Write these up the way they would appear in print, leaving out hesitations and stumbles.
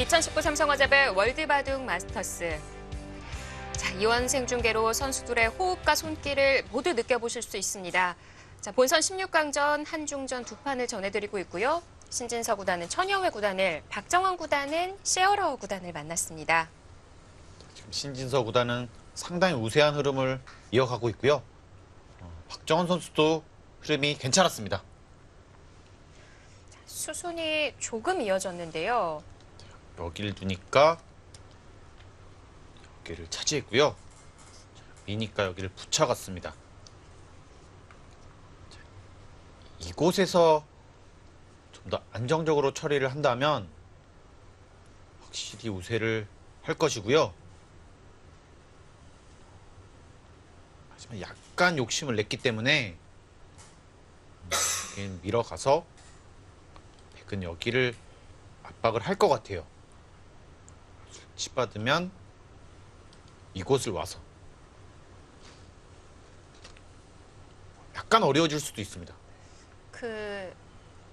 2019 삼성화재배 월드바둑 마스터스. 자, 이원 생중계로 선수들의 호흡과 손길을 모두 느껴보실 수 있습니다. 자, 본선 16강전 한중전 두 판을 전해드리고 있고요. 신진서 구단은 천여회 구단을, 박정환 구단은 시어러 구단을 만났습니다. 지금 신진서 구단은 상당히 우세한 흐름을 이어가고 있고요. 박정환 선수도 흐름이 괜찮았습니다. 수순이 조금 이어졌는데요. 여기를 두니까 여기를 차지했고요. 미니까 여기를 붙여갔습니다. 이곳에서 좀 더 안정적으로 처리를 한다면 확실히 우세를 할 것이고요. 하지만 약간 욕심을 냈기 때문에 밀어가서 백은 여기를 압박을 할 것 같아요. 치받으면 이곳을 와서 약간 어려워질 수도 있습니다.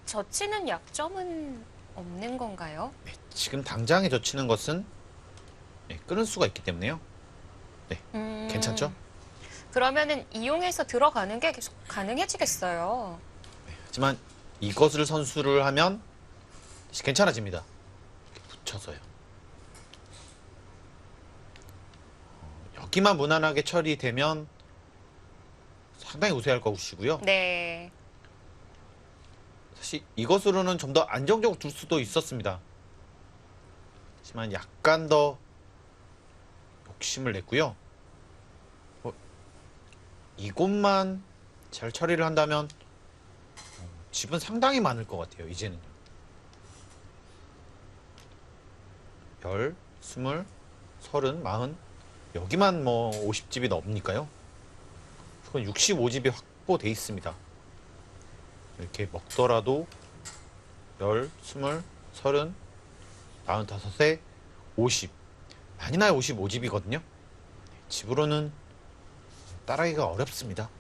젖히는 약점은 없는 건가요? 네, 지금 당장에 젖히는 것은 끊을 수가 있기 때문에요. 네, 괜찮죠? 그러면은 이용해서 들어가는 게 계속 가능해지겠어요. 네, 하지만 이것을 선수를 하면 다시 괜찮아집니다. 이렇게 붙여서요. 여기만 무난하게 처리되면 상당히 우세할 것이고요. 네. 사실 이것으로는 좀 더 안정적으로 둘 수도 있었습니다. 하지만 약간 더 욕심을 냈고요. 이곳만 잘 처리를 한다면 집은 상당히 많을 것 같아요. 이제는요. 10, 20, 30, 40 여기만 뭐 50집이 넘으니까요. 그건 65집이 확보돼 있습니다. 이렇게 먹더라도 10, 20, 30, 45에 50 많이 나야 55집이거든요. 집으로는 따라가기가 어렵습니다.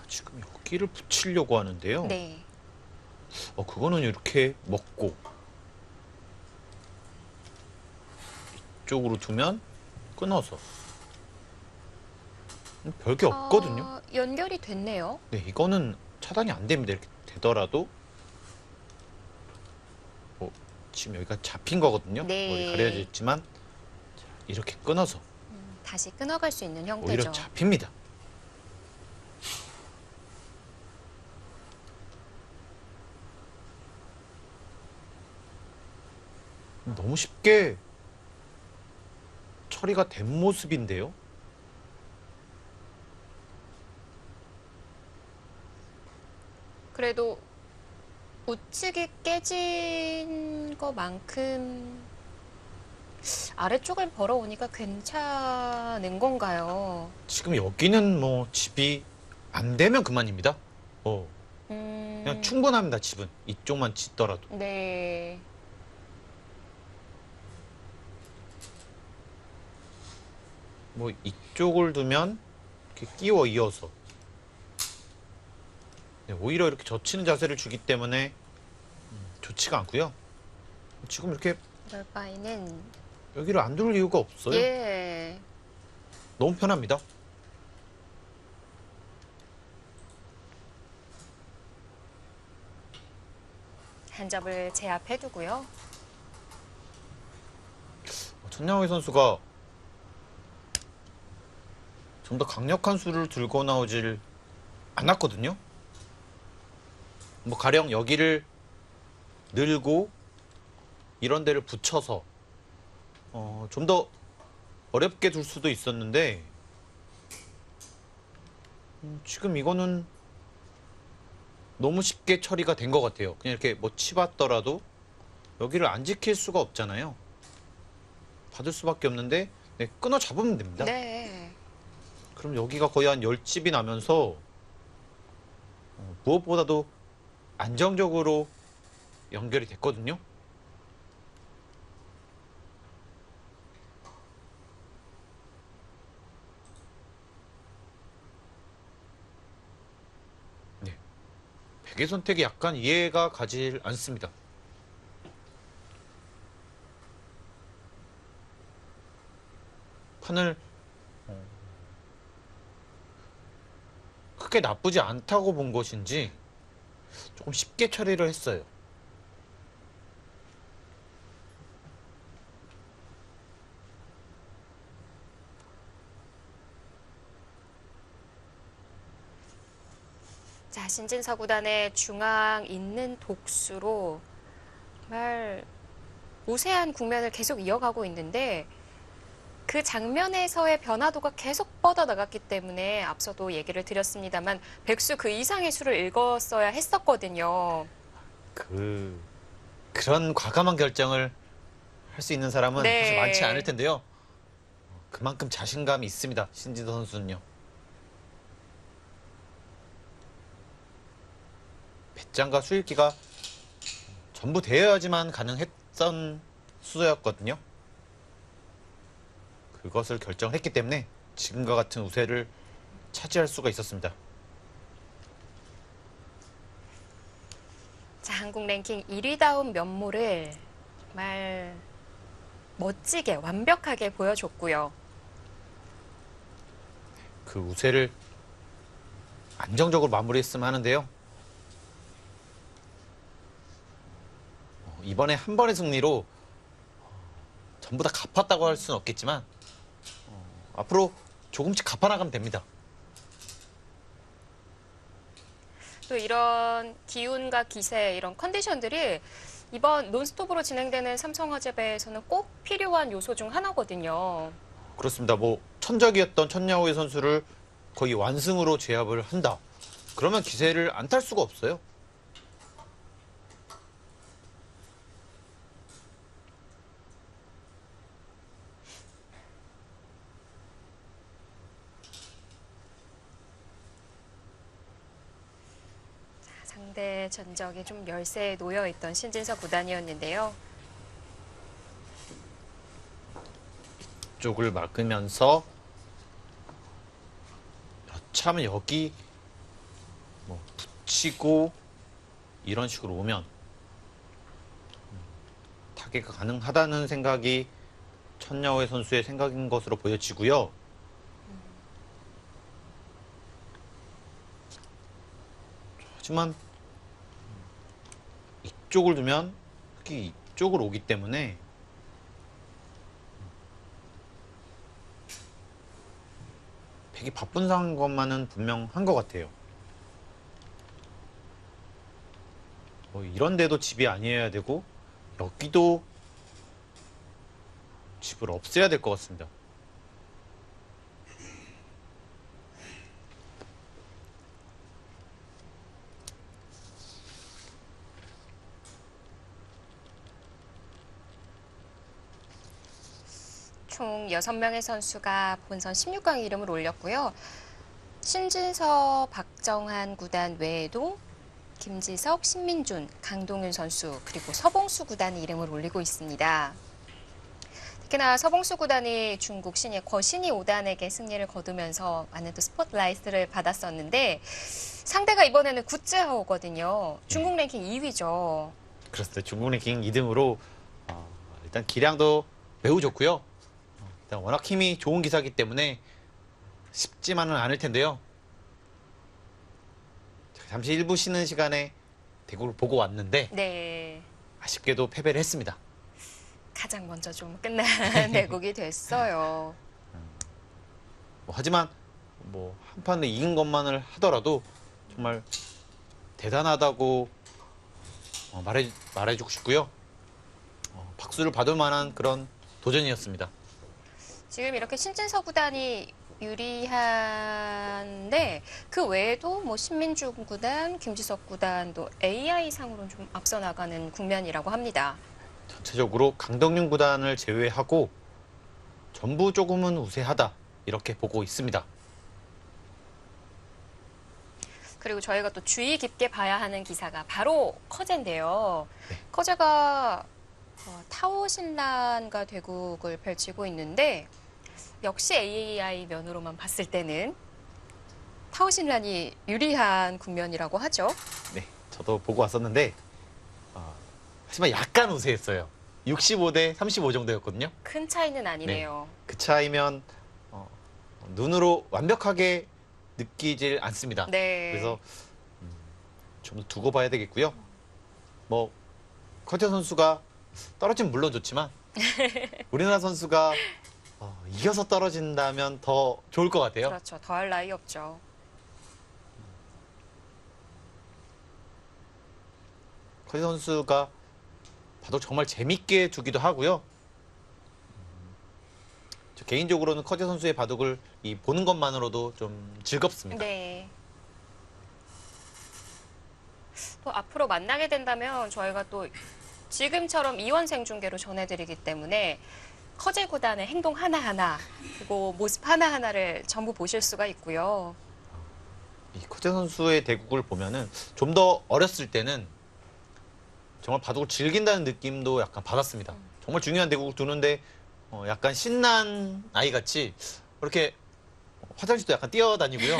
지금 여기를 붙이려고 하는데요. 네. 그거는 이렇게 먹고 이쪽으로 두면 끊어서 별게 없거든요. 연결이 됐네요. 네, 이거는 차단이 안 됩니다. 이렇게 되더라도 지금 여기가 잡힌 거거든요. 네. 머리 가려져 있지만 이렇게 끊어서 다시 끊어갈 수 있는 형태죠. 오히려 잡힙니다. 너무 쉽게 처리가 된 모습인데요. 그래도 우측이 깨진 것만큼 아래쪽을 벌어오니까 괜찮은 건가요? 지금 여기는 뭐 집이 안 되면 그만입니다. 그냥 충분합니다. 집은 이쪽만 짓더라도. 네. 뭐 이쪽을 두면 이렇게 끼워 이어서 오히려 이렇게 젖히는 자세를 주기 때문에 좋지가 않고요. 지금 이렇게 넓바이는 여기를 안 둘 이유가 없어요. 예. 너무 편합니다. 한 접을 제압해두고요. 천양회 선수가 좀 더 강력한 수를 들고 나오질 않았거든요. 뭐 가령 여기를 늘고 이런 데를 붙여서 좀 더 어렵게 둘 수도 있었는데 지금 이거는 너무 쉽게 처리가 된 것 같아요. 그냥 이렇게 뭐 치봤더라도 여기를 안 지킬 수가 없잖아요. 받을 수밖에 없는데 끊어 잡으면 됩니다. 네. 그럼 여기가 거의 한 10집이 나면서 무엇보다도 안정적으로 연결이 됐거든요. 백의 선택이 약간 이해가 가질 않습니다. 판을 크게 나쁘지 않다고 본 것인지 조금 쉽게 처리를 했어요. 자, 신진서 구단의 중앙 있는 독수로 정말 우세한 국면을 계속 이어가고 있는데 그 장면에서의 변화도가 계속 뻗어나갔기 때문에 앞서도 얘기를 드렸습니다만 백수 그 이상의 수를 읽었어야 했었거든요. 그런 과감한 결정을 할 수 있는 사람은 네. 사실 많지 않을 텐데요. 그만큼 자신감이 있습니다. 신진서 선수는요. 배짱과 수읽기가 전부 되어야지만 가능했던 수도였거든요. 그것을 결정을 했기 때문에 지금과 같은 우세를 차지할 수가 있었습니다. 자, 한국 랭킹 1위다운 면모를 정말 멋지게 완벽하게 보여줬고요. 그 우세를 안정적으로 마무리했으면 하는데요. 이번에 한 번의 승리로 전부 다 갚았다고 할 수는 없겠지만 앞으로 조금씩 갚아나가면 됩니다. 또 이런 기운과 기세, 이런 컨디션들이 이번 논스톱으로 진행되는 삼성화재배에서는 꼭 필요한 요소 중 하나거든요. 그렇습니다. 천적이었던 천야오의 선수를 거의 완승으로 제압을 한다. 그러면 기세를 안 탈 수가 없어요. 상대 전적이 좀 열세에 놓여 있던 신진서 구단이었는데요. 쪽을 막으면서 여차하면 여기 붙이고 이런 식으로 오면 타겟이 가능하다는 생각이 천야오의 선수의 생각인 것으로 보여지고요. 하지만 이쪽을 두면 특히 이쪽으로 오기 때문에 백이 바쁜 상황인 것만은 분명한 것 같아요. 이런 데도 집이 아니어야 되고 여기도 집을 없애야 될 것 같습니다. 총 6명의 선수가 본선 16강 이름을 올렸고요. 신진서, 박정한 구단 외에도 김지석, 신민준, 강동윤 선수 그리고 서봉수 구단이 이름을 올리고 있습니다. 특히나 서봉수 구단이 중국 신예 거신이 5단에게 승리를 거두면서 많은 또 스포트라이트를 받았었는데 상대가 이번에는 구쯔하오거든요. 중국 랭킹 2위죠. 그렇습니다. 중국 랭킹 2등으로 일단 기량도 매우 좋고요. 일단 워낙 힘이 좋은 기사이기 때문에 쉽지만은 않을 텐데요. 잠시 일부 쉬는 시간에 대구를 보고 왔는데 네. 아쉽게도 패배를 했습니다. 가장 먼저 좀 끝난 대국이 됐어요. 하지만 한 판을 이긴 것만을 하더라도 정말 대단하다고 말해주고 싶고요. 박수를 받을 만한 그런 도전이었습니다. 지금 이렇게 신진서 구단이 유리한데 그 외에도 신민준 구단, 김지석 구단도 AI상으로는 좀 앞서 나가는 국면이라고 합니다. 전체적으로 강덕윤 구단을 제외하고 전부 조금은 우세하다 이렇게 보고 있습니다. 그리고 저희가 또 주의 깊게 봐야 하는 기사가 바로 커제인데요. 네. 커제가 타오신란과 대국을 펼치고 있는데 역시 AI 면으로만 봤을 때는 타오신란이 유리한 국면이라고 하죠. 네, 저도 보고 왔었는데 하지만 약간 우세했어요. 65대 35 정도였거든요. 큰 차이는 아니네요. 그 차이면 눈으로 완벽하게 느끼질 않습니다. 네. 그래서 좀 더 두고 봐야 되겠고요. 뭐 커티어 선수가 떨어지면 물론 좋지만 우리나라 선수가 이겨서 떨어진다면 더 좋을 것 같아요. 그렇죠. 더할 나위 없죠. 커티어 선수가 바둑 정말 재밌게 두기도 하고요. 저 개인적으로는 커티어 선수의 바둑을 보는 것만으로도 좀 즐겁습니다. 네. 또 앞으로 만나게 된다면 저희가 또 지금처럼 이원 생중계로 전해드리기 때문에 커제 구단의 행동 하나하나 그리고 모습 하나하나를 전부 보실 수가 있고요. 이 커티어 선수의 대국을 보면은 좀 더 어렸을 때는 정말 바둑을 즐긴다는 느낌도 약간 받았습니다. 정말 중요한 대국을 두는데 약간 신난 아이같이 이렇게 화장실도 약간 뛰어다니고요.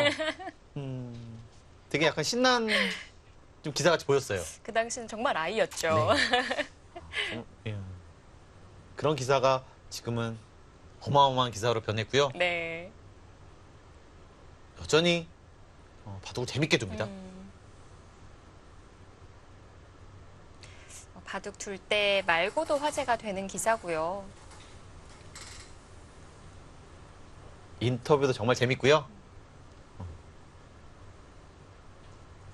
되게 약간 신난 좀 기사같이 보였어요. 그 당시는 정말 아이였죠. 예. 그런 기사가 지금은 어마어마한 기사로 변했고요. 네. 여전히 바둑을 재밌게 둡니다. 바둑 둘 때 말고도 화제가 되는 기사고요. 인터뷰도 정말 재밌고요.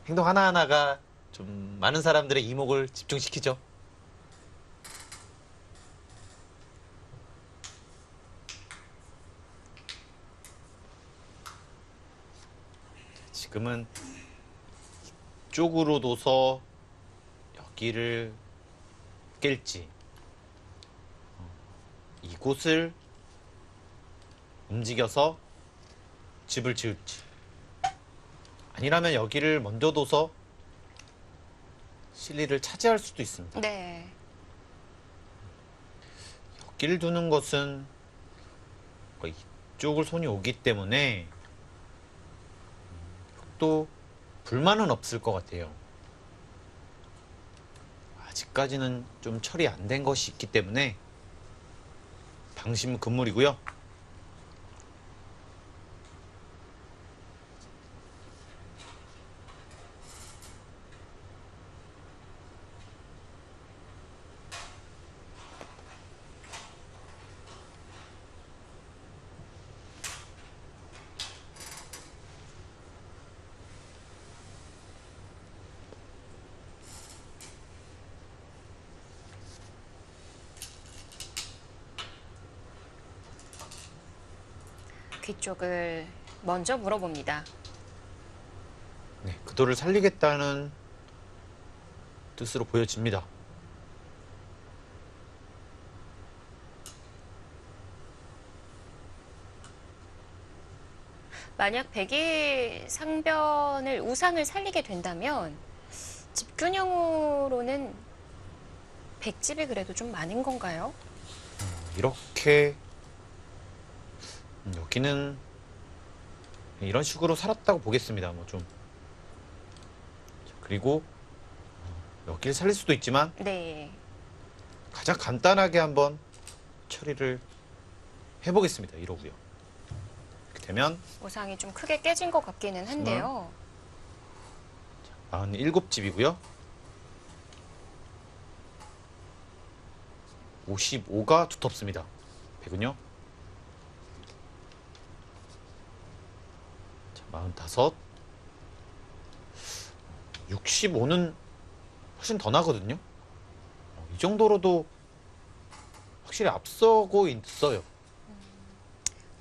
행동 하나하나가 좀 많은 사람들의 이목을 집중시키죠. 지금은 이쪽으로 둬서 여기를 깰지 이곳을 움직여서 집을 지을지 아니라면 여기를 먼저 둬서 실리를 차지할 수도 있습니다. 네. 여기를 두는 것은 이쪽을 손이 오기 때문에 또 불만은 없을 것 같아요. 아직까지는 좀 처리 안 된 것이 있기 때문에 방심 금물이고요. 귀 쪽을 먼저 물어봅니다. 네, 그도를 살리겠다는 뜻으로 보여집니다. 만약 백이 상변을 우상을 살리게 된다면 집균형으로는 백집이 그래도 좀 많은 건가요? 이렇게 여기는 이런 식으로 살았다고 보겠습니다. 뭐 좀 그리고 여기를 살릴 수도 있지만 네. 가장 간단하게 한번 처리를 해보겠습니다. 이러고요. 이렇게 되면 우상이 좀 크게 깨진 것 같기는 한데요. 47집이고요. 55가 두텁습니다. 100은요. 45. 65는 훨씬 더 나거든요. 이 정도로도 확실히 앞서고 있어요.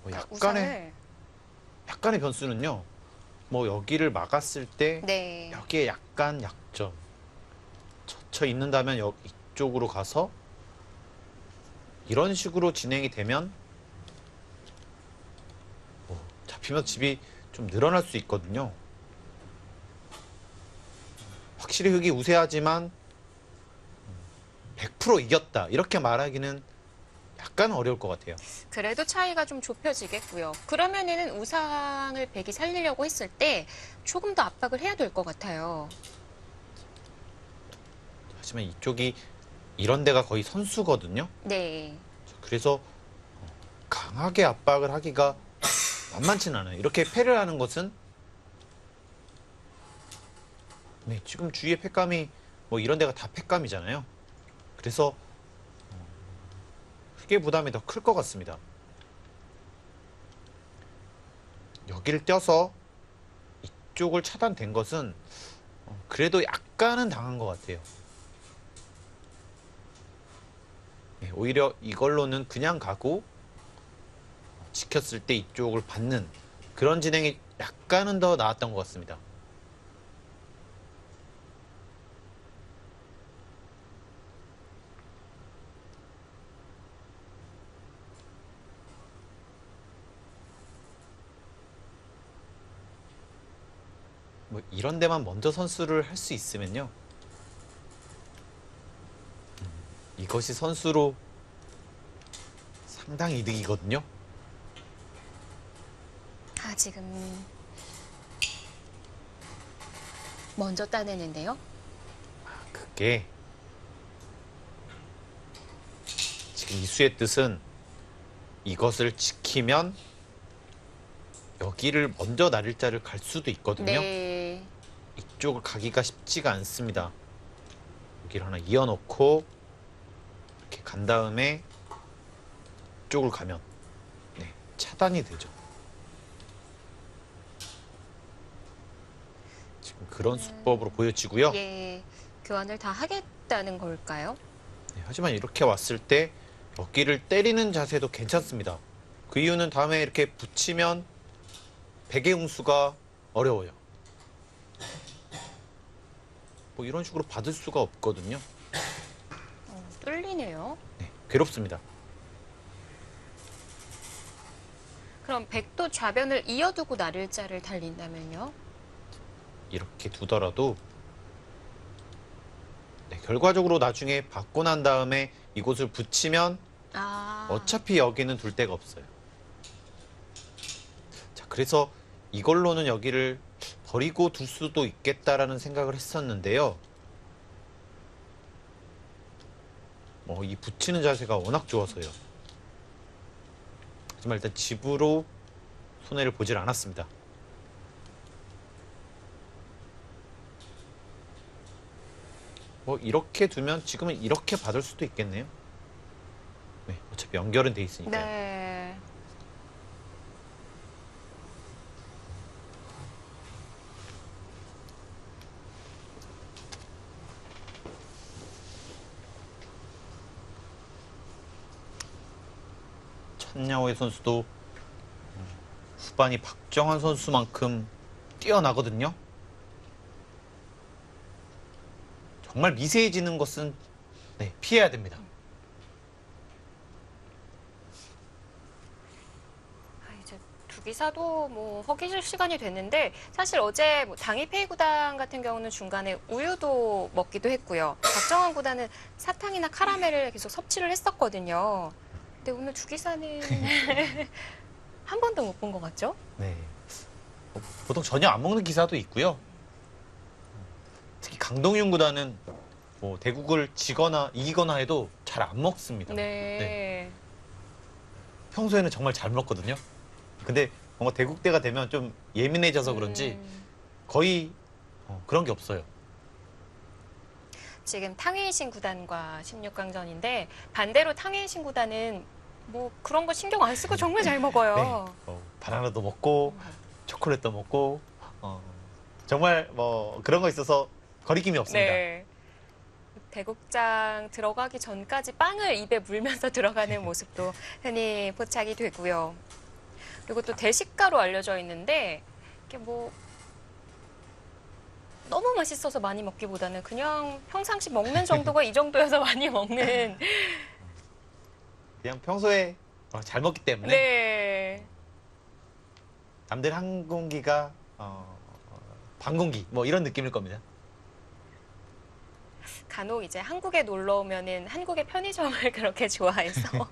그러니까 약간의 변수는요. 뭐 여기를 막았을 때 네. 여기에 약간 약점 젖혀 있는다면 이쪽으로 가서 이런 식으로 진행이 되면 잡히면 집이 좀 늘어날 수 있거든요. 확실히 흙이 우세하지만 100% 이겼다 이렇게 말하기는 약간 어려울 것 같아요. 그래도 차이가 좀 좁혀지겠고요. 그러면은 우상을 백이 살리려고 했을 때 조금 더 압박을 해야 될 것 같아요. 하지만 이쪽이 이런 데가 거의 선수거든요. 네. 그래서 강하게 압박을 하기가 만만치는 않아요. 이렇게 패를 하는 것은 네, 지금 주위에 팩감이 뭐 이런 데가 다 팩감이잖아요. 그래서 크게 부담이 더 클 것 같습니다. 여기를 떼서 이쪽을 차단된 것은 그래도 약간은 당한 것 같아요. 네, 오히려 이걸로는 그냥 가고 지켰을 때 이쪽을 받는 그런 진행이 약간은 더 나았던 것 같습니다. 뭐 이런 데만 먼저 선수를 할 수 있으면요. 이것이 선수로 상당히 이득이거든요. 아, 지금 먼저 따내는데요. 그게 지금 이수의 뜻은 이것을 지키면 여기를 먼저 날일자를 갈 수도 있거든요. 네. 이쪽을 가기가 쉽지가 않습니다. 여기를 하나 이어놓고 이렇게 간 다음에 이쪽을 가면 네, 차단이 되죠. 지금 그런 수법으로 보여지고요. 예. 교환을 다 하겠다는 걸까요? 네, 하지만 이렇게 왔을 때 여기를 때리는 자세도 괜찮습니다. 그 이유는 다음에 이렇게 붙이면 베개 응수가 어려워요. 뭐 이런 식으로 받을 수가 없거든요. 뚫리네요. 네, 괴롭습니다. 그럼 백도 좌변을 이어두고 날일자를 달린다면요? 이렇게 두더라도 네, 결과적으로 나중에 받고 난 다음에 이곳을 붙이면 아. 어차피 여기는 둘 데가 없어요. 자, 그래서 이걸로는 여기를 버리고 둘 수도 있겠다라는 생각을 했었는데요. 이 붙이는 자세가 워낙 좋아서요. 하지만 일단 집으로 손해를 보질 않았습니다. 이렇게 두면 지금은 이렇게 받을 수도 있겠네요. 네, 어차피 연결은 돼 있으니까요. 네. 천야오의 선수도 후반이 박정환 선수만큼 뛰어나거든요. 정말 미세해지는 것은 네, 피해야 됩니다. 이제 두기사도 뭐 허기질 시간이 됐는데 사실 어제 뭐 당일페이 구단 같은 경우는 중간에 우유도 먹기도 했고요. 박정환 구단은 사탕이나 카라멜을 계속 섭취를 했었거든요. 근데 오늘 두기사는 한 번도 못 본 것 같죠? 네. 보통 전혀 안 먹는 기사도 있고요. 특히 강동윤 구단은 뭐 대국을 지거나 이기거나 해도 잘 안 먹습니다. 네. 평소에는 정말 잘 먹거든요. 근데 뭔가 대국대가 되면 좀 예민해져서 그런지 거의 그런 게 없어요. 지금 탕웨이신 구단과 16강전인데 반대로 탕웨이신 구단은 뭐 그런 거 신경 안 쓰고 정말 잘 먹어요. 네. 바나나도 먹고 초콜릿도 먹고 정말 뭐 그런 거 있어서 거리낌이 없습니다. 네. 대국장 들어가기 전까지 빵을 입에 물면서 들어가는 모습도 흔히 포착이 되고요. 그리고 또 대식가로 알려져 있는데 이게 뭐 너무 맛있어서 많이 먹기보다는 그냥 평상시 먹는 정도가 이 정도여서 많이 먹는. 그냥 평소에 잘 먹기 때문에 네. 남들 한 공기가 반 공기 뭐 이런 느낌일 겁니다. 간혹 이제 한국에 놀러 오면은 한국의 편의점을 그렇게 좋아해서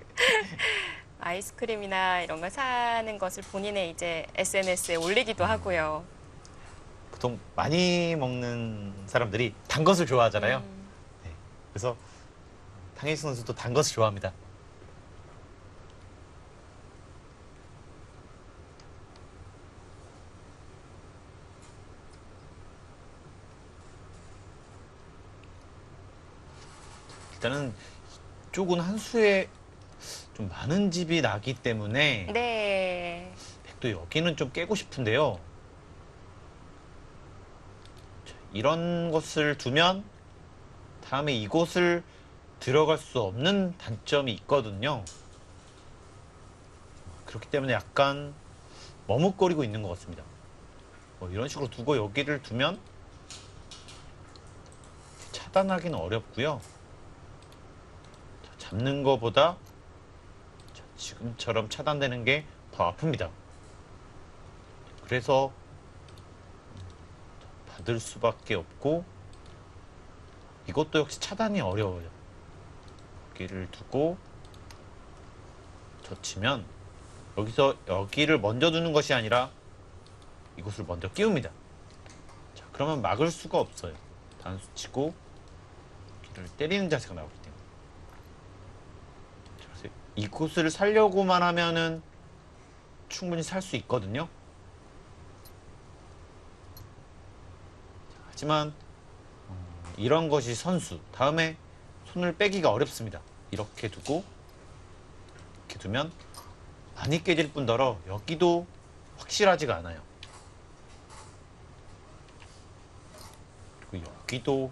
아이스크림이나 이런 걸 사는 것을 본인의 이제 SNS에 올리기도 하고요. 보통 많이 먹는 사람들이 단 것을 좋아하잖아요. 네. 그래서 탕혜식 선수도 단 것을 좋아합니다. 일단은 이쪽은 한 수에 좀 많은 집이 나기 때문에 네. 백도 여기는 좀 깨고 싶은데요. 자, 이런 것을 두면 다음에 이곳을 들어갈 수 없는 단점이 있거든요. 그렇기 때문에 약간 머뭇거리고 있는 것 같습니다. 이런 식으로 두고 여기를 두면 차단하기는 어렵고요. 자, 잡는 것보다 자, 지금처럼 차단되는 게 더 아픕니다. 그래서 받을 수밖에 없고 이것도 역시 차단이 어려워요. 여기를 두고 젖히면 여기서 여기를 먼저 두는 것이 아니라 이곳을 먼저 끼웁니다. 자, 그러면 막을 수가 없어요. 단수 치고 여기를 때리는 자세가 나오기 때문에. 자, 그래서 이곳을 살려고만 하면은 충분히 살 수 있거든요. 자, 하지만 이런 것이 선수. 다음에 손을 빼기가 어렵습니다. 이렇게 두고 이렇게 두면 많이 깨질 뿐더러 여기도 확실하지가 않아요. 그리고 여기도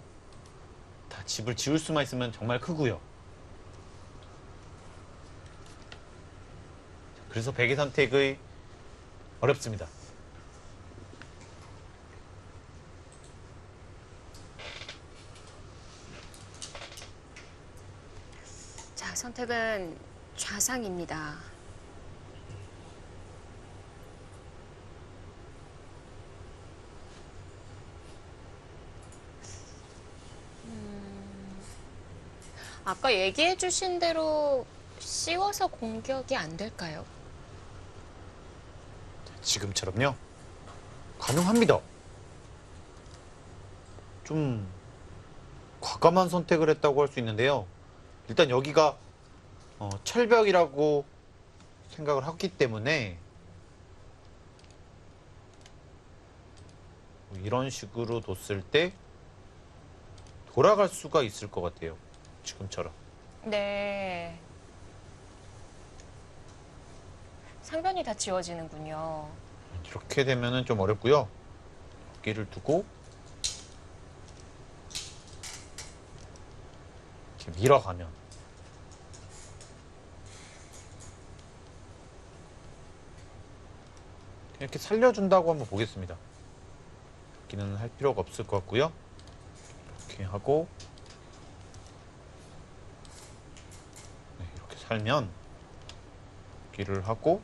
다 집을 지을 수만 있으면 정말 크고요. 그래서 베개 선택이 어렵습니다. 자, 선택은 좌상입니다. 아까 얘기해 주신 대로 씌워서 공격이 안 될까요? 지금처럼요. 가능합니다. 좀 과감한 선택을 했다고 할 수 있는데요. 일단 여기가 철벽이라고 생각을 하기 때문에 이런 식으로 뒀을 때 돌아갈 수가 있을 것 같아요. 지금처럼. 네. 상변이 다 지워지는군요. 이렇게 되면은 좀 어렵고요. 여기를 두고 이렇게 밀어가면 이렇게 살려준다고 한번 보겠습니다. 여기는 할 필요가 없을 것 같고요. 이렇게 하고 네, 이렇게 살면 여기를 하고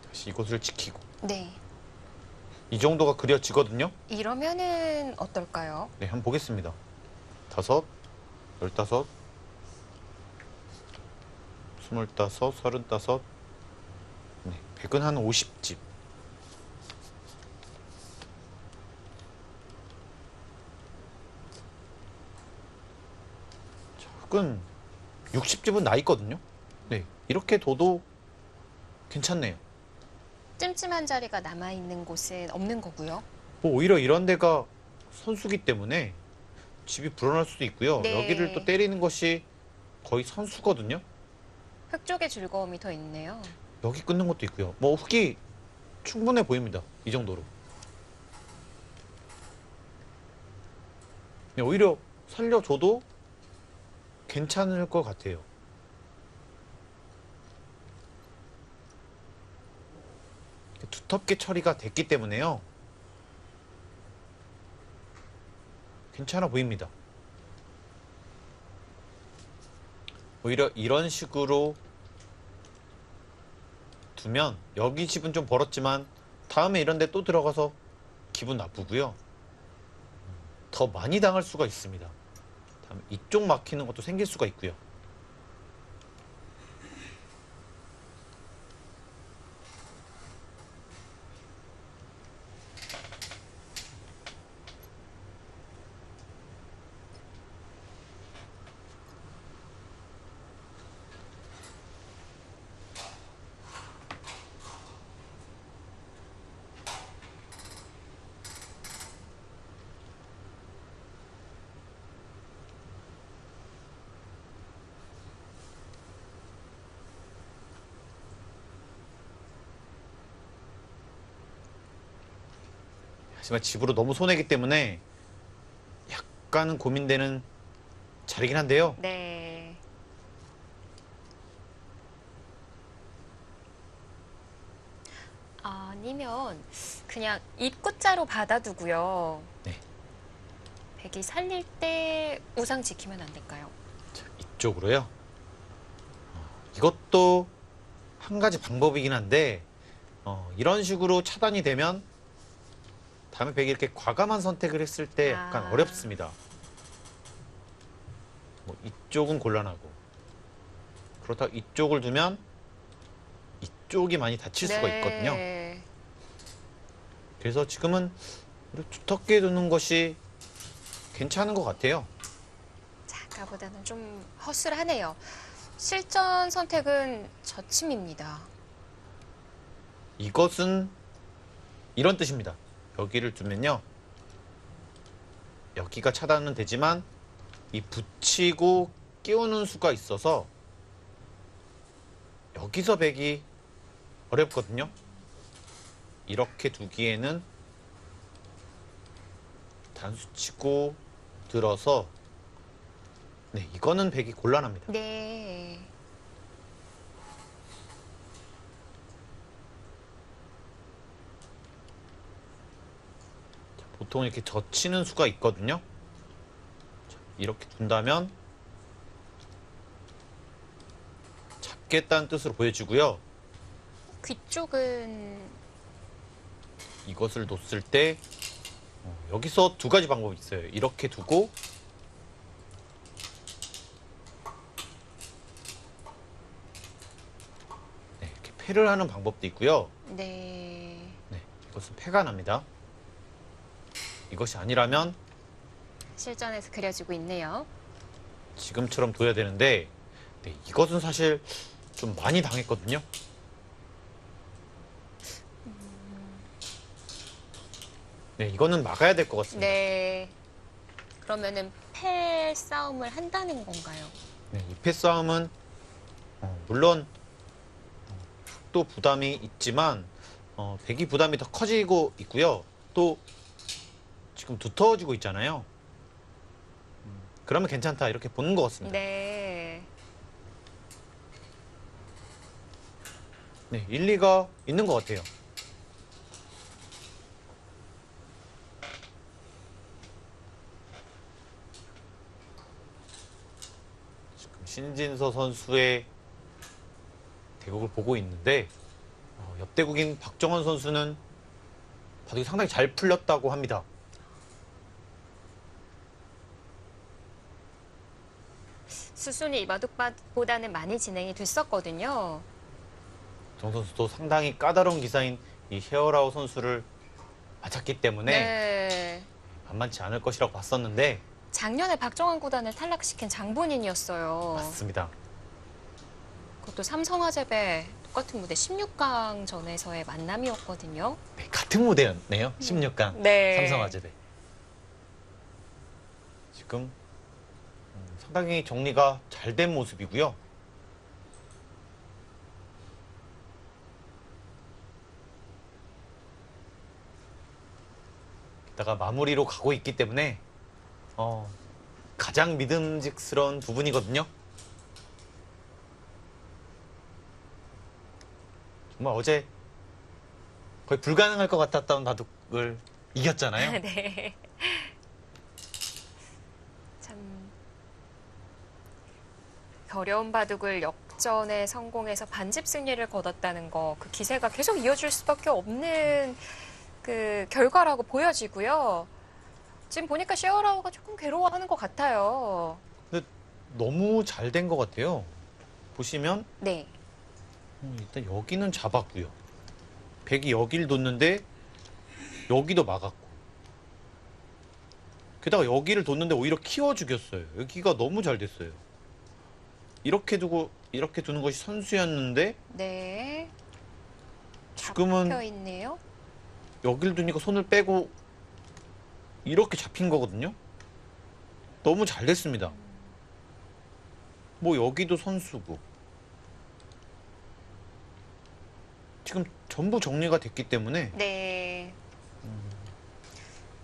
다시 이곳을 지키고 네. 이 정도가 그려지거든요. 이러면은 어떨까요? 네, 한번 보겠습니다. 5, 15, 25, 35, 네, 100은 한 50집. 자, 흙은 60집은 나 있거든요. 네, 이렇게 둬도 괜찮네요. 찜찜한 자리가 남아있는 곳은 없는 거고요. 뭐 오히려 이런 데가 선수기 때문에 집이 불어날 수도 있고요. 네. 여기를 또 때리는 것이 거의 선수거든요. 흙 쪽의 즐거움이 더 있네요. 여기 끊는 것도 있고요. 뭐 흙이 충분해 보입니다. 이 정도로. 오히려 살려줘도 괜찮을 것 같아요. 두텁게 처리가 됐기 때문에요. 괜찮아 보입니다. 오히려 이런 식으로 두면 여기 집은 좀 벌었지만 다음에 이런 데 또 들어가서 기분 나쁘고요. 더 많이 당할 수가 있습니다. 다음에 이쪽 막히는 것도 생길 수가 있고요. 하지만 집으로 너무 손해기 때문에 약간은 고민되는 자리긴 한데요. 네. 아니면 그냥 입구자로 받아두고요. 네. 백이 살릴 때 우상 지키면 안 될까요? 자, 이쪽으로요. 이것도 한 가지 방법이긴 한데 이런 식으로 차단이 되면 다음에 백이 이렇게 과감한 선택을 했을 때 약간 어렵습니다. 뭐 이쪽은 곤란하고 그렇다고 이쪽을 두면 이쪽이 많이 다칠 수가 있거든요. 그래서 지금은 이렇게 두텁게 두는 것이 괜찮은 것 같아요. 자, 아까보다는 좀 허술하네요. 실전 선택은 저침입니다. 이것은 이런 뜻입니다. 여기를 두면요. 여기가 차단은 되지만 이 붙이고 끼우는 수가 있어서 여기서 백이 어렵거든요. 이렇게 두기에는 단수 치고 들어서 네, 이거는 백이 곤란합니다. 네. 자, 보통 이렇게 젖히는 수가 있거든요. 자, 이렇게 둔다면 잡겠다는 뜻으로 보여지고요. 귀 쪽은 이것을 뒀을 때 여기서 두 가지 방법이 있어요. 이렇게 두고 네, 이렇게 패를 하는 방법도 있고요. 네. 네, 이것은 패가 납니다. 이것이 아니라면 실전에서 그려지고 있네요. 지금처럼 둬야 되는데 네, 이것은 사실 좀 많이 당했거든요. 네, 이거는 막아야 될 것 같습니다. 네. 그러면은 패 싸움을 한다는 건가요? 네, 이 패 싸움은 물론 또 부담이 있지만 백이 부담이 더 커지고 있고요. 또 지금 두터워지고 있잖아요. 그러면 괜찮다 이렇게 보는 것 같습니다. 네. 네, 일리가 있는 것 같아요. 지금 신진서 선수의 대국을 보고 있는데 옆대국인 박정원 선수는 바둑이 상당히 잘 풀렸다고 합니다. 수순이 마둑밭보다는 많이 진행이 됐었거든요. 정 선수도 상당히 까다로운 기사인 이 헤어라우 선수를 맞았기 때문에 네. 만만치 않을 것이라고 봤었는데 작년에 박정환 구단을 탈락시킨 장본인이었어요. 맞습니다. 그것도 삼성화재배 똑같은 무대 16강전에서의 만남이었거든요. 네, 같은 무대였네요. 16강 네. 삼성화재대. 지금 상당히 정리가 잘 된 모습이고요. 게다가 마무리로 가고 있기 때문에 가장 믿음직스러운 부분이거든요. 정말 어제 거의 불가능할 것 같았던 바둑을 이겼잖아요. 네. 참 어려운 바둑을 역전에 성공해서 반집 승리를 거뒀다는 거, 그 기세가 계속 이어질 수밖에 없는 그 결과라고 보여지고요. 지금 보니까 셰어라우가 조금 괴로워하는 것 같아요. 근데 너무 잘 된 것 같아요. 보시면 네. 일단 여기는 잡았고요. 백이 여기를 뒀는데 여기도 막았고. 게다가 여기를 뒀는데 오히려 키워 죽였어요. 여기가 너무 잘 됐어요. 이렇게 두고 이렇게 두는 것이 선수였는데 네. 지금은 잡혀 있네요. 여기를 두니까 손을 빼고 이렇게 잡힌 거거든요. 너무 잘 됐습니다. 뭐 여기도 선수고 지금 전부 정리가 됐기 때문에 네.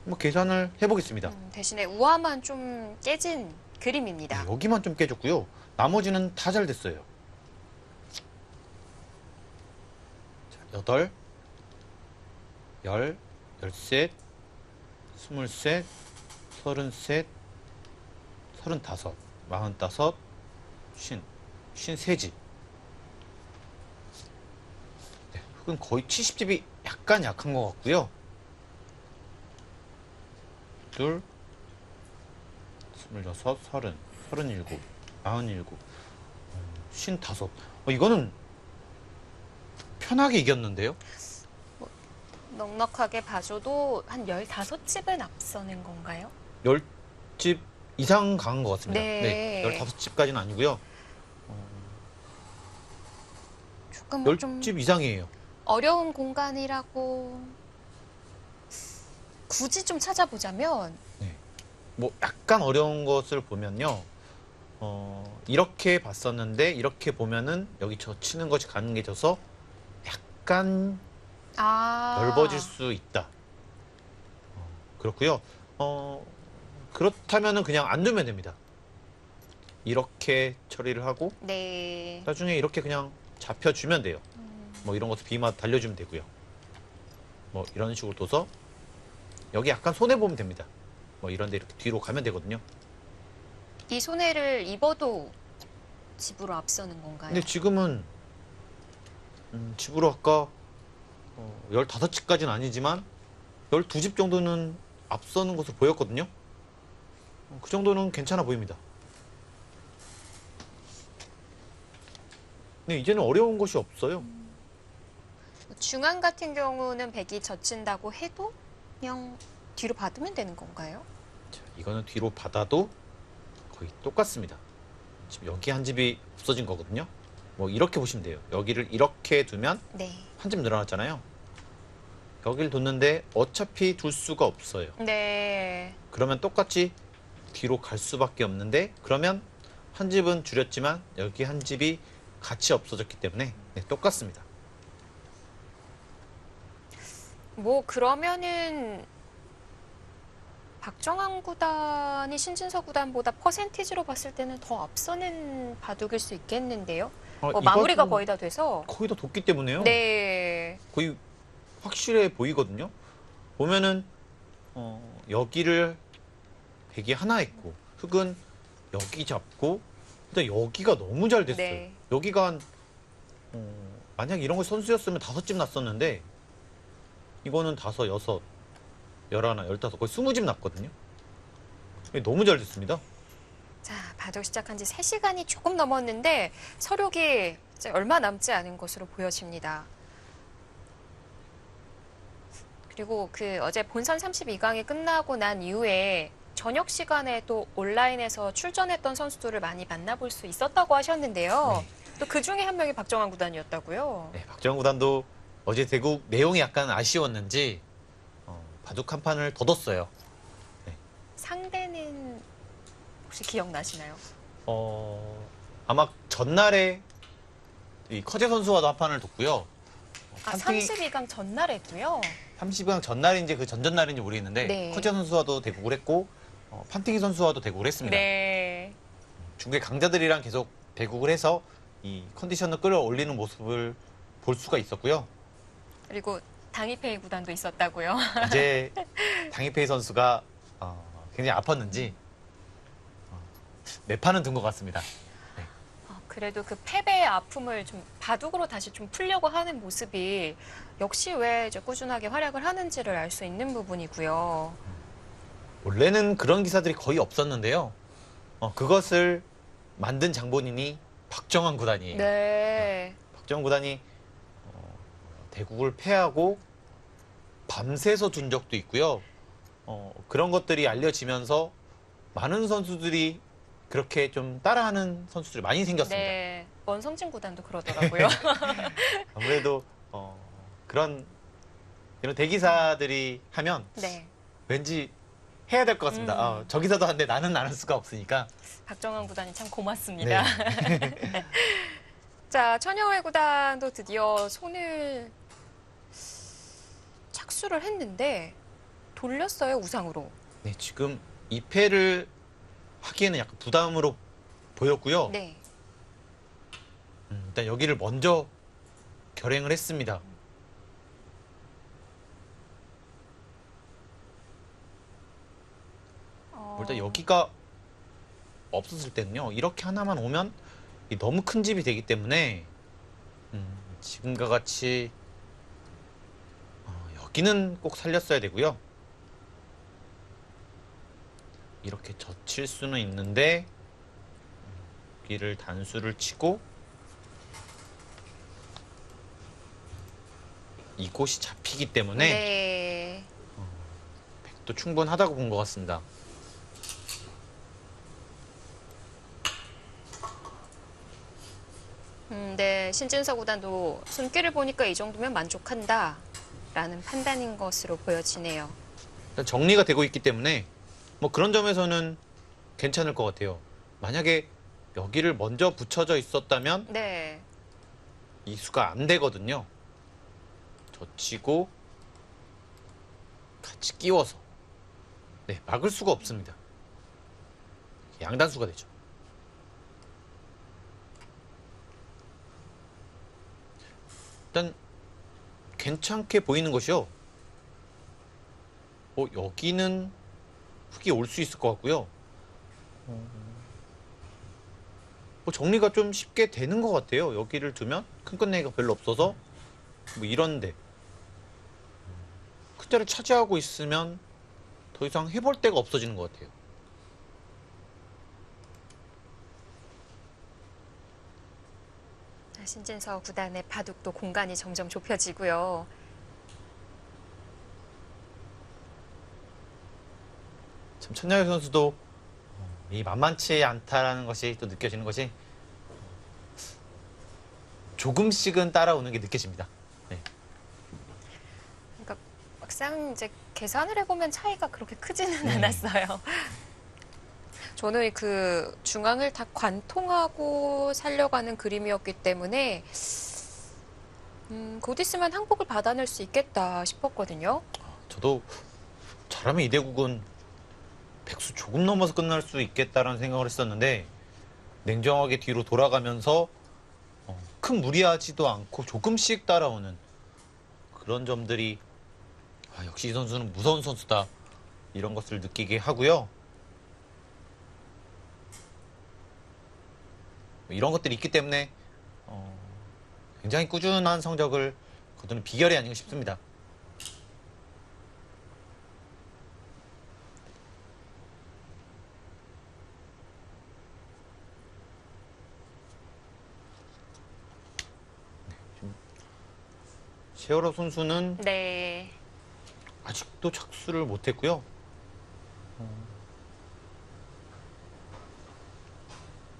한번 계산을 해보겠습니다. 대신에 우아만 좀 깨진 그림입니다. 네, 여기만 좀 깨졌고요. 나머지는 다 잘 됐어요. 자, 8, 10, 13, 23, 33, 35, 45, 50, 53집. 네, 흙은 거의 70집이 약간 약한 것 같고요. 둘, 26, 30, 37, 47, 55. 이거는 편하게 이겼는데요? 넉넉하게 봐줘도 한 15집은 앞서는 건가요? 10집 이상 강한 것 같습니다. 네. 15집까지는 아니고요. 조금 10집 좀 이상이에요. 어려운 공간이라고 굳이 좀 찾아보자면 뭐 약간 어려운 것을 보면요. 이렇게 봤었는데 이렇게 보면은 여기 저 치는 것이 가능해져서 약간 넓어질 수 있다. 그렇고요. 그렇다면은 그냥 안 두면 됩니다. 이렇게 처리를 하고 네. 나중에 이렇게 그냥 잡혀주면 돼요. 뭐 이런 것도 비마 달려주면 되고요. 뭐 이런 식으로 둬서 여기 약간 손해보면 됩니다. 뭐 이런 데 이렇게 뒤로 가면 되거든요. 이 손해를 입어도 집으로 앞서는 건가요? 근데 지금은 집으로 아까 15집까지는 아니지만 12집 정도는 앞서는 것으로 보였거든요. 그 정도는 괜찮아 보입니다. 근데 이제는 어려운 것이 없어요. 중앙 같은 경우는 백이 젖힌다고 해도 그냥 뒤로 받으면 되는 건가요? 자, 이거는 뒤로 받아도 거의 똑같습니다. 지금 여기 한 집이 없어진 거거든요. 뭐 이렇게 보시면 돼요. 여기를 이렇게 두면 네. 한 집 늘어났잖아요. 여기를 뒀는데 어차피 둘 수가 없어요. 네. 그러면 똑같이 뒤로 갈 수밖에 없는데 그러면 한 집은 줄였지만 여기 한 집이 같이 없어졌기 때문에 똑같습니다. 뭐 그러면은 박정환 구단이 신진서 구단보다 퍼센티지로 봤을 때는 더 앞서는 바둑일 수 있겠는데요. 마무리가 이것도 거의 다 돼서. 거의 다 뒀기 때문에요. 네. 거의 확실해 보이거든요. 보면은 여기를 백이 하나 있고 흙은 여기 잡고 근데 여기가 너무 잘 됐어요. 네. 여기가 한 만약 이런 거 선수였으면 5집 났었는데 이거는 5, 6, 11, 15 거의 20집 났거든요. 너무 잘 됐습니다. 자, 바둑 시작한 지 3시간이 조금 넘었는데 서력이 이제 얼마 남지 않은 것으로 보여집니다. 그리고 그 어제 본선 32강이 끝나고 난 이후에 저녁 시간에 또 온라인에서 출전했던 선수들을 많이 만나볼 수 있었다고 하셨는데요. 또 그 중에 한 명이 박정환 구단이었다고요. 네, 박정환 구단도 어제 대국 내용이 약간 아쉬웠는지 바둑 한 판을 더 뒀어요. 상대는 혹시 기억나시나요? 아마 전날에 이 커제 선수와도 한 판을 뒀고요. 32강 전날에도요. 30강 전날인지 그 전전날인지 모르겠는데 네. 커제 선수와도 대국을 했고 판티기 선수와도 대국을 했습니다. 네. 중계 강자들이랑 계속 대국을 해서 이 컨디션을 끌어올리는 모습을 볼 수가 있었고요. 그리고 당이페이 구단도 있었다고요. 이제 당이페이 선수가 굉장히 아팠는지 네 판은 든 것 같습니다. 그래도 그 패배의 아픔을 좀 바둑으로 다시 좀 풀려고 하는 모습이 역시 왜 이제 꾸준하게 활약을 하는지를 알 수 있는 부분이고요. 원래는 그런 기사들이 거의 없었는데요. 그것을 만든 장본인이 박정환 구단이에요. 네. 박정환 구단이 대국을 패하고 밤새서 둔 적도 있고요. 그런 것들이 알려지면서 많은 선수들이 그렇게 좀 따라하는 선수들이 많이 생겼습니다. 네. 원성진 구단도 그러더라고요. 아무래도 그런 이런 대기사들이 하면 네. 왠지 해야 될 것 같습니다. 저 기사도 한데 나는 안 할 수가 없으니까. 박정환 구단이 참 고맙습니다. 네. 자, 천여회 구단도 드디어 손을 착수를 했는데 돌렸어요, 우상으로. 네, 지금 2패를 하기에는 약간 부담으로 보였고요. 네. 일단 여기를 먼저 결행을 했습니다. 일단 여기가 없었을 때는요. 이렇게 하나만 오면 너무 큰 집이 되기 때문에 지금과 같이 여기는 꼭 살렸어야 되고요. 이렇게 젖힐 수는 있는데 여기를 단수를 치고 이곳이 잡히기 때문에 네. 또 충분하다고 본 것 같습니다. 네. 신진서 구단도 손길을 보니까 이 정도면 만족한다라는 판단인 것으로 보여지네요. 일단 정리가 되고 있기 때문에 뭐 그런 점에서는 괜찮을 것 같아요. 만약에 여기를 먼저 붙여져 있었다면 네. 이 수가 안 되거든요. 젖히고 같이 끼워서 네, 막을 수가 없습니다. 양단수가 되죠. 일단 괜찮게 보이는 것이요. 여기는 흙이 올 수 있을 것 같고요. 정리가 좀 쉽게 되는 것 같아요. 여기를 두면 큰 끝내기가 별로 없어서 뭐 이런데 큰 자리를 차지하고 있으면 더 이상 해볼 데가 없어지는 것 같아요. 신진서 구단의 바둑도 공간이 점점 좁혀지고요. 참 천야의 선수도 이 만만치 않다라는 것이 또 느껴지는 것이 조금씩은 따라오는 게 느껴집니다. 네. 그러니까 막상 이제 계산을 해보면 차이가 그렇게 크지는 않았어요. 저는 그 중앙을 다 관통하고 살려가는 그림이었기 때문에 곧 있으면 항복을 받아낼 수 있겠다 싶었거든요. 저도 잘하면 이대국은 백수 조금 넘어서 끝날 수 있겠다라는 생각을 했었는데 냉정하게 뒤로 돌아가면서 큰 무리하지도 않고 조금씩 따라오는 그런 점들이 역시 이 선수는 무서운 선수다 이런 것을 느끼게 하고요. 이런 것들이 있기 때문에 굉장히 꾸준한 성적을 거두는 비결이 아닌가 싶습니다. 최열호 선수는 네. 아직도 착수를 못했고요.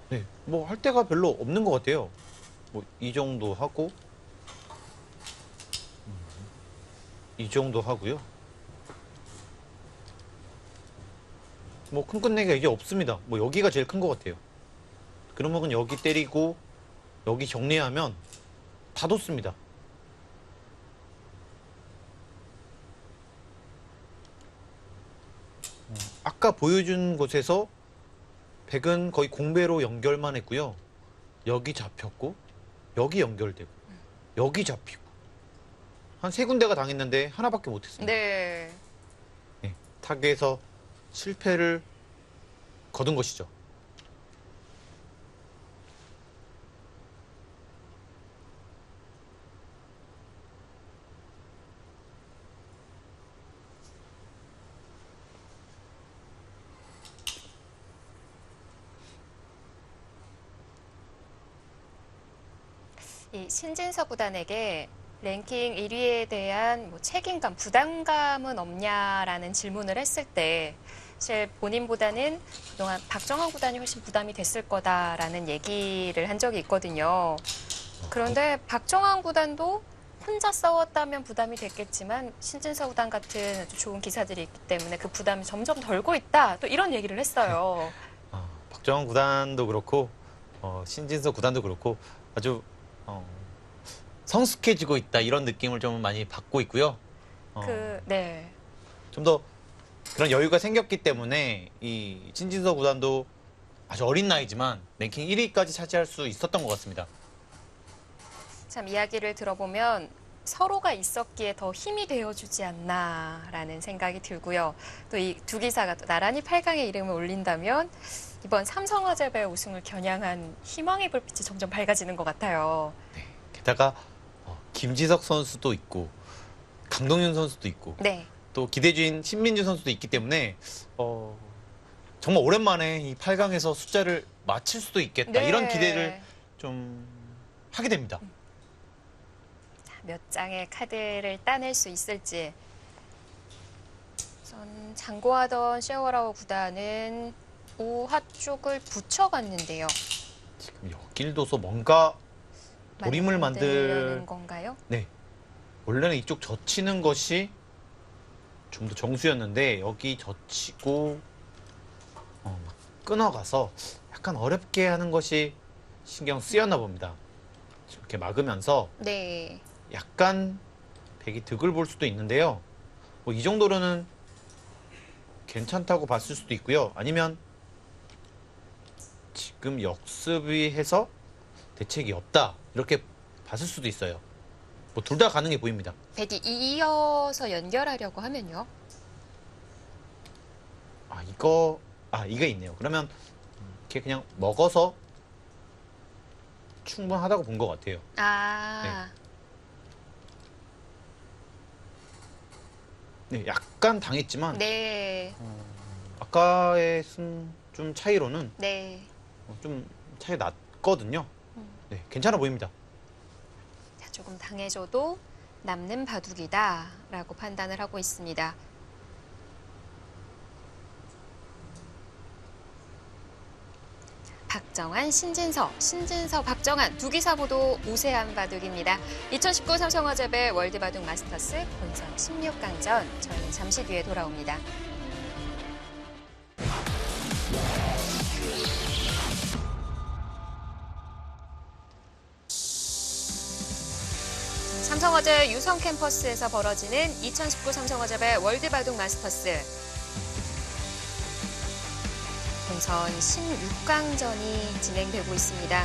네, 뭐 할 데가 별로 없는 것 같아요. 뭐 이 정도 하고 이 정도 하고요. 뭐 큰 끝내기가 이제 없습니다. 뭐 여기가 제일 큰 것 같아요. 그러면 여기 때리고 여기 정리하면 다 뒀습니다. 아까 보여준 곳에서 백은 거의 공배로 연결만 했고요. 여기 잡혔고 여기 연결되고 여기 잡히고 한 세 군데가 당했는데 하나밖에 못했습니다. 네. 네, 타겟에서 실패를 거둔 것이죠. 이 신진서 구단에게 랭킹 1위에 대한 뭐 책임감, 부담감은 없냐라는 질문을 했을 때 사실 본인보다는 그동안 박정환 구단이 훨씬 부담이 됐을 거다라는 얘기를 한 적이 있거든요. 그런데 박정환 구단도 혼자 싸웠다면 부담이 됐겠지만 신진서 구단 같은 아주 좋은 기사들이 있기 때문에 그 부담이 점점 덜고 있다. 또 이런 얘기를 했어요. 박정환 구단도 그렇고 신진서 구단도 그렇고 아주 성숙해지고 있다 이런 느낌을 좀 많이 받고 있고요. 네. 좀 더 그런 여유가 생겼기 때문에 이 신진서 구단도 아주 어린 나이지만 랭킹 1위까지 차지할 수 있었던 것 같습니다. 참 이야기를 들어보면 서로가 있었기에 더 힘이 되어주지 않나라는 생각이 들고요. 또 이 두 기사가 또 나란히 8강에 이름을 올린다면 이번 삼성화재배 우승을 겨냥한 희망의 불빛이 점점 밝아지는 것 같아요. 게다가 김지석 선수도 있고 강동윤 선수도 있고 네. 또 기대주인 신민주 선수도 있기 때문에 정말 오랜만에 이 8강에서 숫자를 맞출 수도 있겠다. 네. 이런 기대를 좀 하게 됩니다. 몇 장의 카드를 따낼 수 있을지. 우선 장고하던 셰어라우 구단은 5화 쪽을 붙여갔는데요. 지금 여길 둬서 뭔가 도림을 만들려는 건가요? 네. 원래는 이쪽 젖히는 것이 좀 더 정수였는데 여기 젖히고 막 끊어가서 약간 어렵게 하는 것이 신경 쓰였나 봅니다. 이렇게 막으면서 네. 약간 백이 득을 볼 수도 있는데요. 뭐 이 정도로는 괜찮다고 봤을 수도 있고요. 아니면 지금 역습이 해서 대책이 없다 이렇게 봤을 수도 있어요. 뭐 둘 다 가능해 보입니다. 백이 이어서 연결하려고 하면요. 이게 있네요. 그러면 이렇게 그냥 먹어서 충분하다고 본 것 같아요. 네, 약간 당했지만 네. 아까의 좀 차이로는 네. 좀 차이 났거든요. 네, 괜찮아 보입니다. 자, 조금 당해줘도 남는 바둑이다라고 판단을 하고 있습니다. 박정한, 신진서, 박정한 두 기사 모두 우세한 바둑입니다. 2019 삼성화재배 월드바둑 마스터스 본선 16강전 저희는 잠시 뒤에 돌아옵니다. 삼성화재 유성 캠퍼스에서 벌어지는 2019 삼성화재배 월드바둑 마스터스 본선 16강전이 진행되고 있습니다.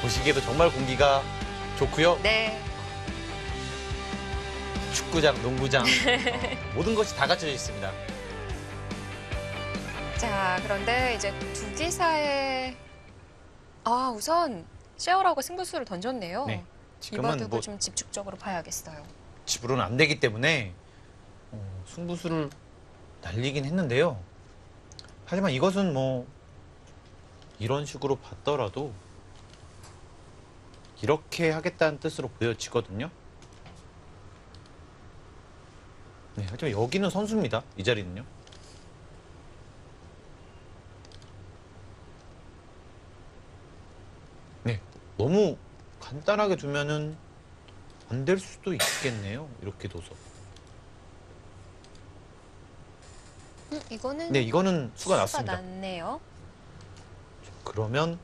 보시기에도 정말 공기가 좋고요. 네. 축구장, 농구장 모든 것이 다 갖춰져 있습니다. 자, 그런데 이제 두 기사의 우선 셰어라고 승부수를 던졌네요. 네, 이 지금은 바둑을 뭐 좀 집중적으로 봐야겠어요. 집으로는 안 되기 때문에 승부수를 날리긴 했는데요. 하지만 이것은 뭐 이런 식으로 봤더라도 이렇게 하겠다는 뜻으로 보여지거든요. 네, 하지만 여기는 선수입니다. 이 자리는요. 네, 너무 간단하게 두면은 안 될 수도 있겠네요. 이렇게 둬서. 이거는 네, 이거는 수가 났습니다. 났네요. 그러면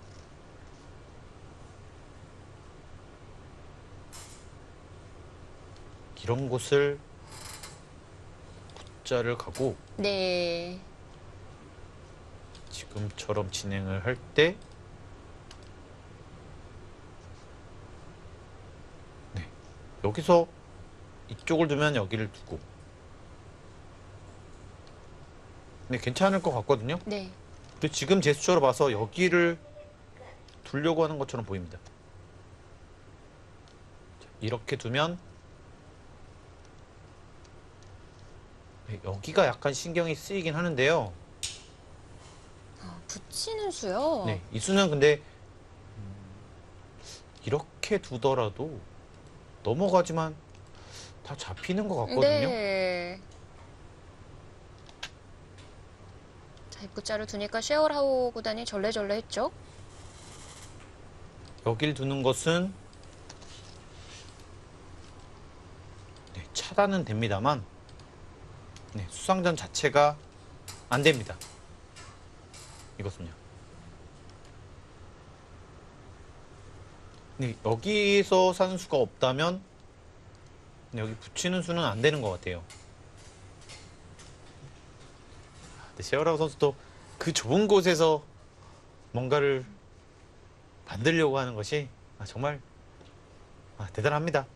이런 곳을 붓자를 가고 네. 지금처럼 진행을 할 때 네, 여기서 이쪽을 두면 여기를 두고 네, 괜찮을 것 같거든요. 네. 근데 지금 제스처로 봐서 여기를 두려고 하는 것처럼 보입니다. 자, 이렇게 두면 네, 여기가 약간 신경이 쓰이긴 하는데요. 붙이는 수요? 네, 이 수는 근데 이렇게 두더라도 넘어가지만 다 잡히는 것 같거든요. 네. 자, 입구자를 두니까 셰어라우 구단이 절레절레 했죠? 여길 두는 것은 네, 차단은 됩니다만 네, 수상전 자체가 안 됩니다. 이것은요. 네, 여기서 사는 수가 없다면 네, 여기 붙이는 수는 안 되는 것 같아요. 근데 셰어라우 선수도 그 좁은 곳에서 뭔가를 만들려고 하는 것이 정말 대단합니다.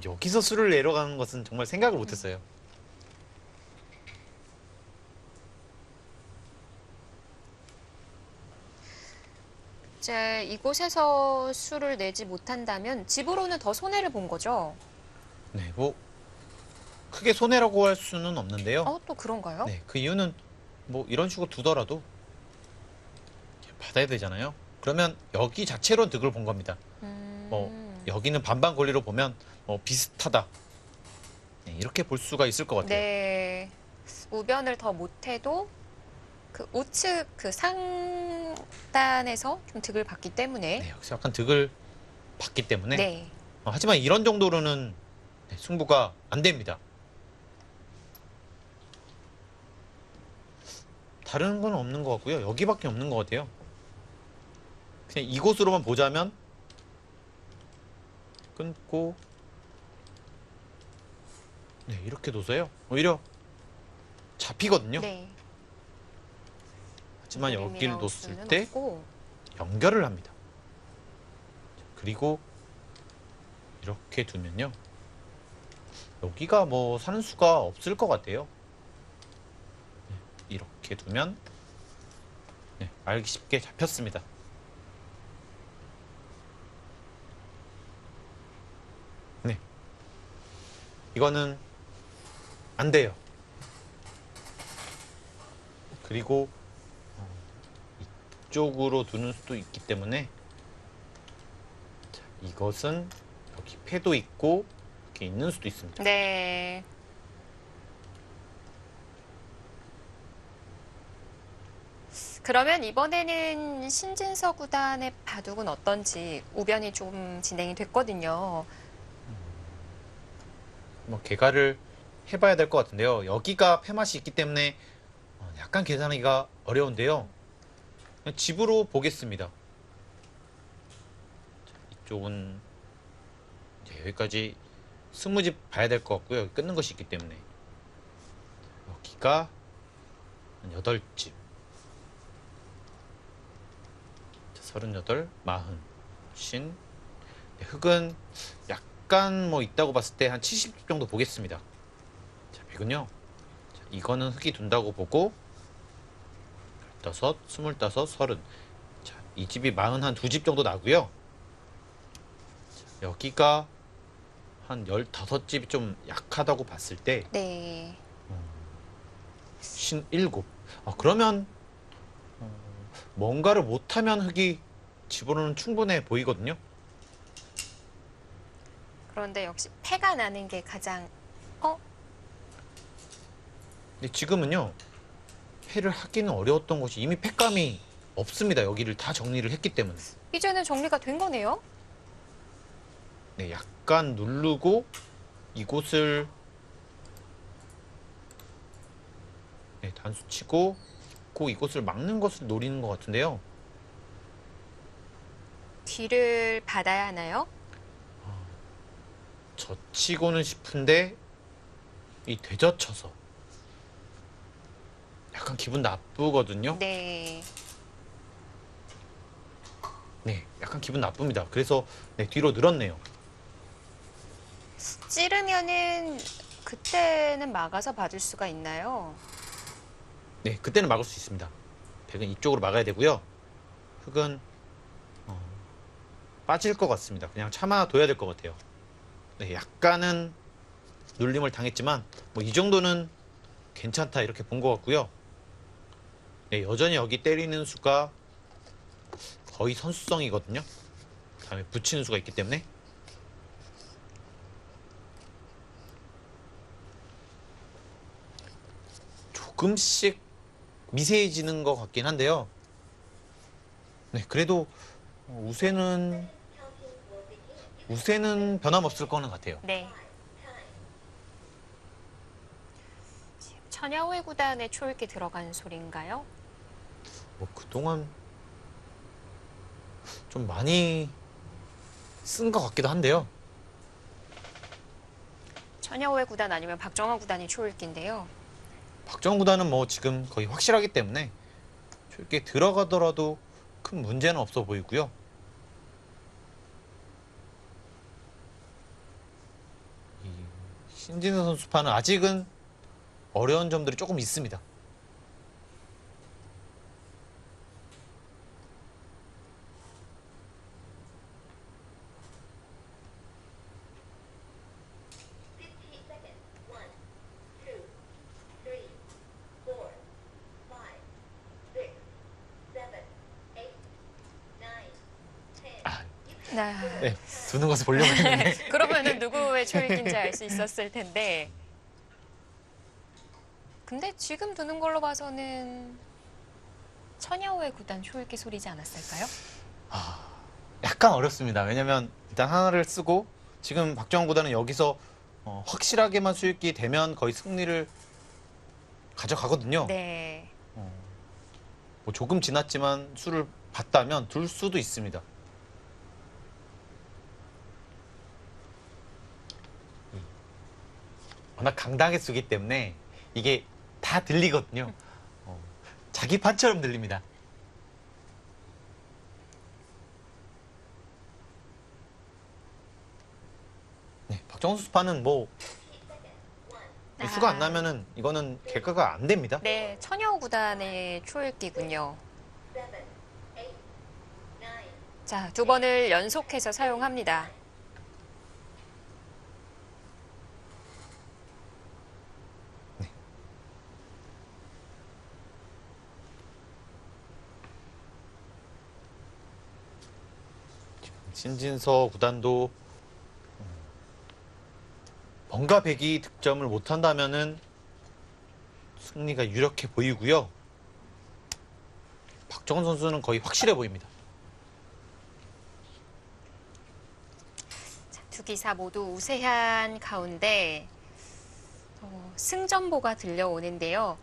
여기서 수를 내려가는 것은 정말 생각을 못했어요. 이제 이곳에서 수를 내지 못한다면 집으로는 더 손해를 본 거죠? 네, 뭐 크게 손해라고 할 수는 없는데요. 또 그런가요? 네, 그 이유는 뭐 이런 식으로 두더라도 받아야 되잖아요. 그러면 여기 자체로 득을 본 겁니다. 뭐 여기는 반반 권리로 보면 뭐 비슷하다. 네, 이렇게 볼 수가 있을 것 같아요. 네. 우변을 더 못해도 그 우측 그 상단에서 좀 득을 받기 때문에. 네, 여기서 약간 득을 받기 때문에. 네. 하지만 이런 정도로는 승부가 안 됩니다. 다른 건 없는 것 같고요. 여기밖에 없는 것 같아요. 그냥 이곳으로만 보자면 끊고 네, 이렇게 둬서요. 오히려 잡히거든요. 네. 하지만 여기를 나올 뒀을 수는 때 없고. 연결을 합니다. 그리고 이렇게 두면요. 여기가 뭐 사는 수가 없을 것 같아요. 네, 이렇게 두면 네, 알기 쉽게 잡혔습니다. 네, 이거는 안 돼요. 그리고 이쪽으로 두는 수도 있기 때문에 자, 이것은 여기 패도 있고 이렇게 있는 수도 있습니다. 네. 그러면 이번에는 신진서 구단의 바둑은 어떤지 우변이 좀 진행이 됐거든요. 뭐 계산을 해봐야 될 것 같은데요. 여기가 패맛이 있기 때문에 약간 계산하기가 어려운데요. 그냥 집으로 보겠습니다. 자, 이쪽은 이제 여기까지 20집 봐야 될 것 같고요. 여기 끊는 것이 있기 때문에 여기가 한 8집 38, 40, 신 네, 흑은 약간 뭐 있다고 봤을 때 한 70집 정도 보겠습니다. 자, 백은요. 자, 이거는 흑이 둔다고 보고 15, 25, 30. 자, 이 집이 40 한 2집 정도 나고요. 자, 여기가 한 15집이 좀 약하다고 봤을 때 네. 신 7. 그러면 뭔가를 못하면 흑이 집으로는 충분해 보이거든요. 그런데 역시 패가 나는 게 가장 근데 지금은요. 패를 하기는 어려웠던 것이 이미 패감이 없습니다. 여기를 다 정리를 했기 때문에. 이제는 정리가 된 거네요. 네, 약간 누르고 이곳을 네, 단수 치고 이곳을 막는 것을 노리는 것 같은데요. 뒤를 받아야 하나요? 젖히고는 싶은데 이 되젖혀서 약간 기분 나쁘거든요. 네. 네, 약간 기분 나쁩니다. 그래서 네, 뒤로 늘었네요. 찌르면은 그때는 막아서 받을 수가 있나요? 네, 그때는 막을 수 있습니다. 백은 이쪽으로 막아야 되고요. 흑은 빠질 것 같습니다. 그냥 참아둬야 될 것 같아요. 네, 약간은 눌림을 당했지만 뭐 이 정도는 괜찮다 이렇게 본 것 같고요. 네, 여전히 여기 때리는 수가 거의 선수성이거든요. 다음에 붙이는 수가 있기 때문에 조금씩 미세해지는 것 같긴 한데요. 네, 그래도 우세는 변함없을 거는 같아요. 네. 천야오의 구단의 초읽기 들어간 소리인가요? 뭐 그동안 좀 많이 쓴 것 같기도 한데요. 천야오의 구단 아니면 박정화 구단이 초읽기인데요. 박정훈 구단은 뭐 지금 거의 확실하기 때문에 이렇게 들어가더라도 큰 문제는 없어 보이고요. 이 신진우 선수 파는 아직은 어려운 점들이 조금 있습니다. 네, 두는 것을 보려고 했는데 그러면은 누구의 초읽기인지 알 수 있었을 텐데. 근데 지금 두는 걸로 봐서는 천여우의 구단 초읽기 소리지 않았을까요? 약간 어렵습니다. 왜냐면 일단 하나를 쓰고 지금 박정훈 구단은 여기서 확실하게만 수익기 되면 거의 승리를 가져가거든요. 네. 뭐 조금 지났지만 수를 봤다면 둘 수도 있습니다. 워낙 강당에 쓰기 때문에 이게 다 들리거든요. 자기 판처럼 들립니다. 네, 박정훈 선수 판은 뭐 수가 안 나면은 이거는 개가가 안 됩니다. 네, 천여우 구단의 초읽기군요. 자, 두 번을 연속해서 사용합니다. 신진서 구단도 뭔가 백이 득점을 못한다면은 승리가 유력해 보이고요. 박정훈 선수는 거의 확실해 보입니다. 자, 두 기사 모두 우세한 가운데 승전보가 들려오는데요.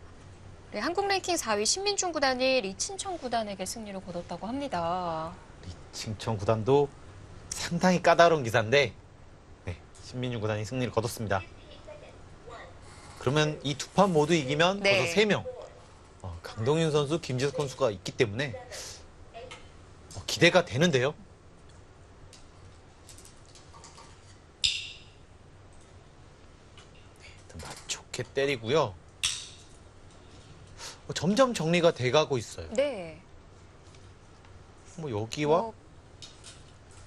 네, 한국 랭킹 4위 신민중 구단이 리친청 구단에게 승리를 거뒀다고 합니다. 리칭청 구단도 상당히 까다로운 기사인데 네, 신민중 구단이 승리를 거뒀습니다. 그러면 이 두 판 모두 이기면 네. 벌써 3명. 강동윤 선수, 김지석 선수가 있기 때문에 기대가 되는데요. 네, 맛 좋게 때리고요. 점점 정리가 돼가고 있어요. 네. 뭐 여기와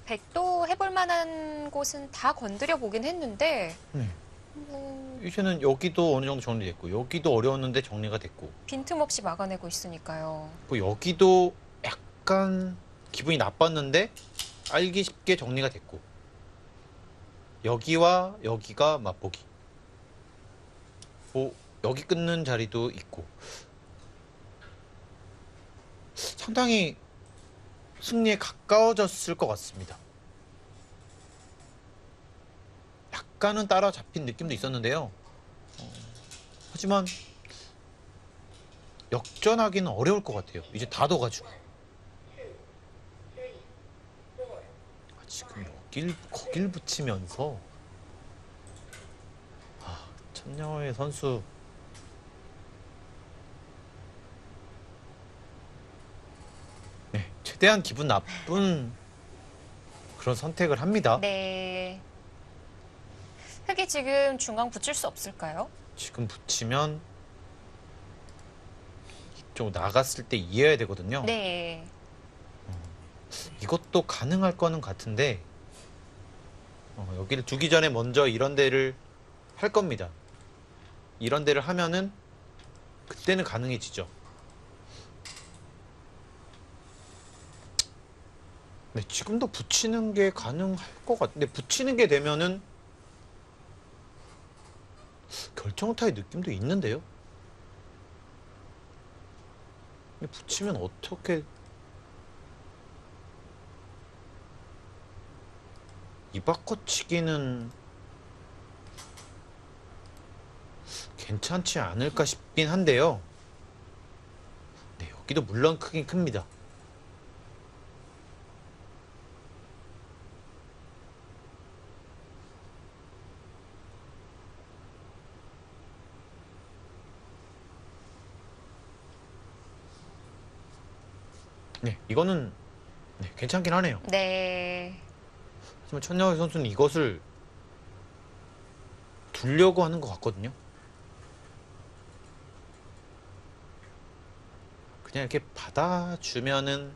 백도 해볼 만한 곳은 다 건드려 보긴 했는데 네. 뭐 이제는 여기도 어느 정도 정리됐고 여기도 어려웠는데 정리가 됐고 빈틈없이 막아내고 있으니까요. 뭐 여기도 약간 기분이 나빴는데 알기 쉽게 정리가 됐고 여기와 여기가 맛보기 뭐 여기 끊는 자리도 있고 상당히 승리에 가까워졌을 것 같습니다. 약간은 따라잡힌 느낌도 있었는데요. 하지만 역전하기는 어려울 것 같아요. 이제 다 둬가지고. 지금 거길 붙이면서 천여의 선수 네, 최대한 기분 나쁜 그런 선택을 합니다. 네. 흙이 지금 중앙 붙일 수 없을까요? 지금 붙이면 이쪽 나갔을 때 이해해야 되거든요. 네. 이것도 가능할 거는 같은데 여기를 두기 전에 먼저 이런 데를 할 겁니다. 이런 데를 하면은 그때는 가능해지죠. 네, 지금도 붙이는 게 가능할 것 같은데 붙이는 게 되면은 결정타의 느낌도 있는데요. 근데 붙이면 어떻게 이 바꿔치기는 괜찮지 않을까 싶긴 한데요. 네, 여기도 물론 크긴 큽니다. 네, 이거는 네, 괜찮긴 하네요. 네. 하지만 천여울 선수는 이것을 두려고 하는 것 같거든요. 그냥 이렇게 받아주면은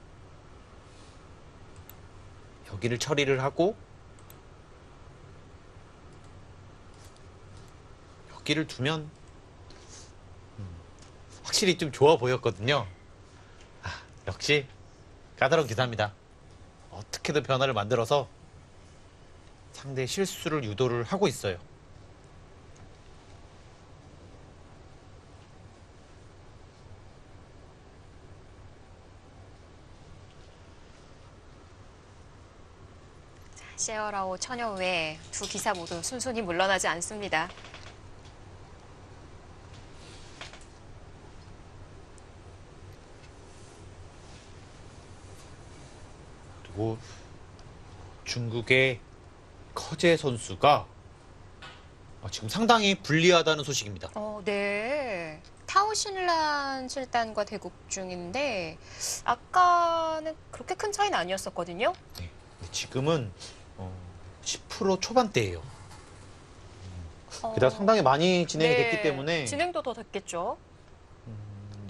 여기를 처리를 하고 여기를 두면 확실히 좀 좋아 보였거든요. 역시 까다로운 기사입니다. 어떻게든 변화를 만들어서 상대의 실수를 유도를 하고 있어요. 셰어라오 처녀 외에 두 기사 모두 순순히 물러나지 않습니다. 그리고 중국의 커제 선수가 지금 상당히 불리하다는 소식입니다. 네. 타오신란 실단과 대국 중인데 아까는 그렇게 큰 차이는 아니었었거든요. 네, 지금은 10% 초반대예요. 게다가 상당히 많이 진행이 네, 됐기 때문에 진행도 더 됐겠죠.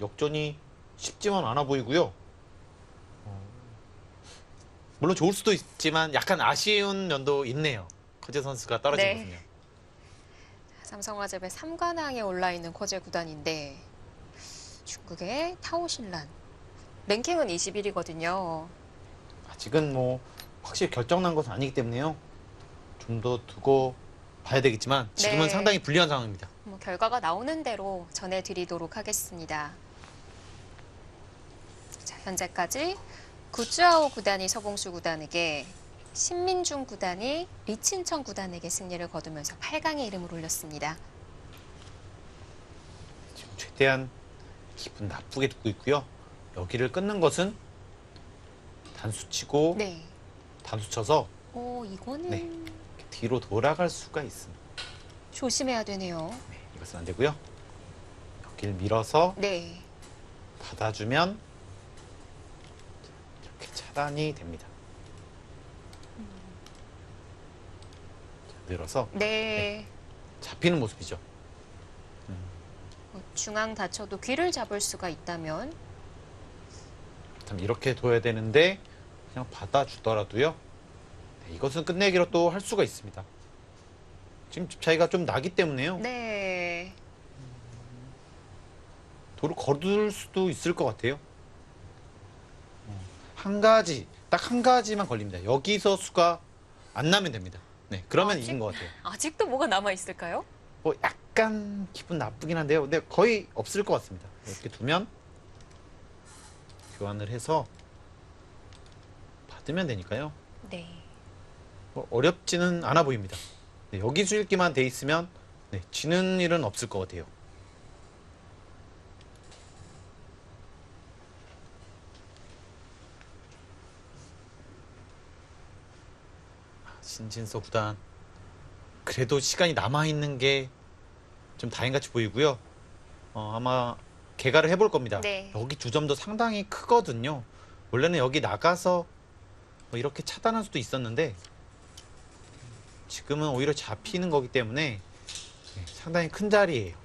역전이 쉽지만 않아 보이고요. 물론 좋을 수도 있지만 약간 아쉬운 면도 있네요. 커제 선수가 떨어진 네. 것은요. 삼성화재의 3관왕에 올라 있는 커제 구단인데 중국의 타오신란 랭킹은 21위거든요. 아직은 뭐 확실히 결정난 것은 아니기 때문에요. 좀 더 두고 봐야 되겠지만 지금은 네. 상당히 불리한 상황입니다. 뭐 결과가 나오는 대로 전해드리도록 하겠습니다. 자, 현재까지 구주아오 구단이 서봉수 구단에게, 신민중 구단이 리친청 구단에게 승리를 거두면서 8강에 이름을 올렸습니다. 지금 최대한 기분 나쁘게 두고 있고요. 여기를 끊는 것은 단수 치고 네. 단수 쳐서 이거는 네. 뒤로 돌아갈 수가 있습니다. 조심해야 되네요. 네, 이것은 안 되고요. 여기를 밀어서 네. 받아주면 이렇게 차단이 됩니다. 자, 늘어서 네. 잡히는 모습이죠. 중앙 다쳐도 귀를 잡을 수가 있다면 참 이렇게 둬야 되는데 그냥 받아주더라도요. 네, 이것은 끝내기로 또 할 수가 있습니다. 지금 집 차이가 좀 나기 때문에요. 네. 도를 거둘 수도 있을 것 같아요. 한 가지, 딱 한 가지만 걸립니다. 여기서 수가 안 나면 됩니다. 네, 그러면 이긴 것 같아요. 아직도 뭐가 남아 있을까요? 뭐 약간 기분 나쁘긴 한데요. 근데 거의 없을 것 같습니다. 이렇게 두면 교환을 해서 받으면 되니까요. 네. 뭐 어렵지는 않아 보입니다. 네, 여기 수읽기만 돼 있으면 네, 지는 일은 없을 것 같아요. 신진서 구단 그래도 시간이 남아 있는 게 좀 다행같이 보이고요. 아마 개가를 해볼 겁니다. 네. 여기 두 점도 상당히 크거든요. 원래는 여기 나가서 뭐 이렇게 차단할 수도 있었는데 지금은 오히려 잡히는 거기 때문에 상당히 큰 자리예요.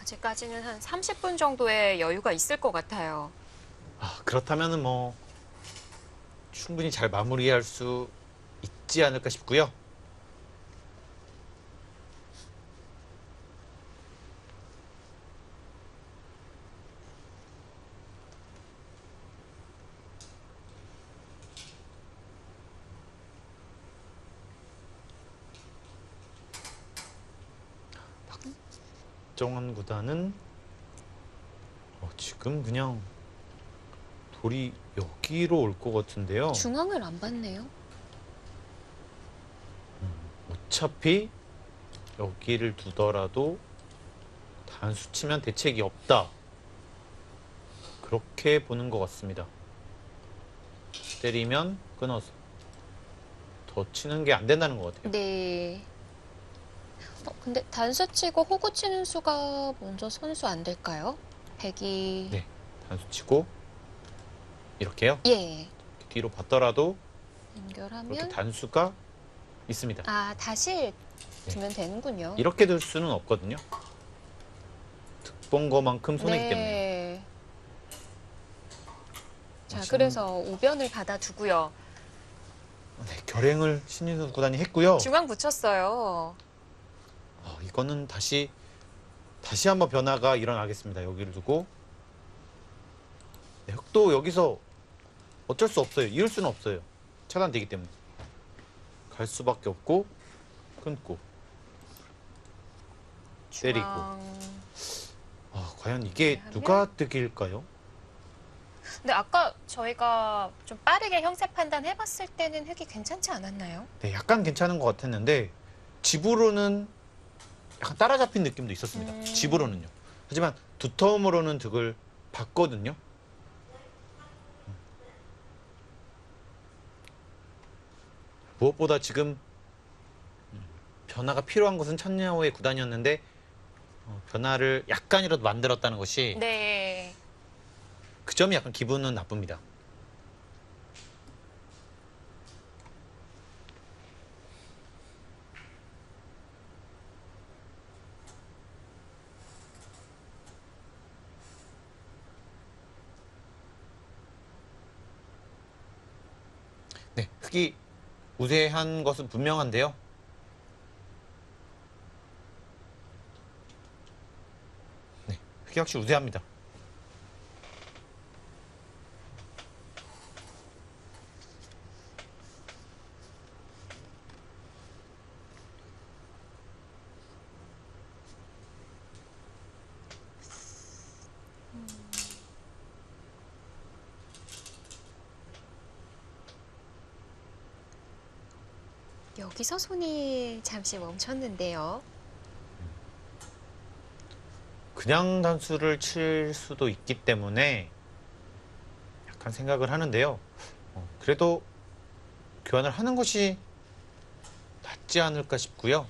아직까지는 한 30분 정도의 여유가 있을 것 같아요. 그렇다면은 뭐 충분히 잘 마무리할 수 있지 않을까 싶고요. 박정원 구단은 지금 그냥 돌이 여기로 올 것 같은데요. 중앙을 안 봤네요. 어차피 여기를 두더라도 단수 치면 대책이 없다. 그렇게 보는 것 같습니다. 때리면 끊어서 더 치는 게 안 된다는 것 같아요. 네. 근데 단수 치고 호구 치는 수가 먼저 선수 안 될까요? 백이. 네, 단수 치고 이렇게요. 예. 뒤로 봤더라도 이렇게 연결하면 단수가 있습니다. 아, 다시 두면 되는군요. 이렇게 둘 수는 없거든요. 득본 거만큼 손해이기 때문에. 네. 자, 지금- 그래서 우변을 받아두고요. 네, 결행을 신인선 구단이 했고요. 중앙 붙였어요. 이거는 다시 한번 변화가 일어나겠습니다. 여기를 두고 네, 흑도 여기서 어쩔 수 없어요. 이을 수는 없어요. 차단되기 때문에 갈 수밖에 없고 끊고 때리고. 중앙. 과연 이게 하면? 누가 득일까요? 근데 아까 저희가 좀 빠르게 형세 판단 해봤을 때는 흙이 괜찮지 않았나요? 네, 약간 괜찮은 것 같았는데 집으로는 약간 따라잡힌 느낌도 있었습니다. 집으로는요. 하지만 두텀으로는 득을 봤거든요. 무엇보다 지금 변화가 필요한 것은 천야호의 구단이었는데 변화를 약간이라도 만들었다는 것이 네. 그 점이 약간 기분은 나쁩니다. 네, 흑이 우세한 것은 분명한데요. 네, 흑이 확실히 우세합니다. 여기서 손이 잠시 멈췄는데요. 그냥 단수를 칠 수도 있기 때문에 약간 생각을 하는데요. 그래도 교환을 하는 것이 낫지 않을까 싶고요.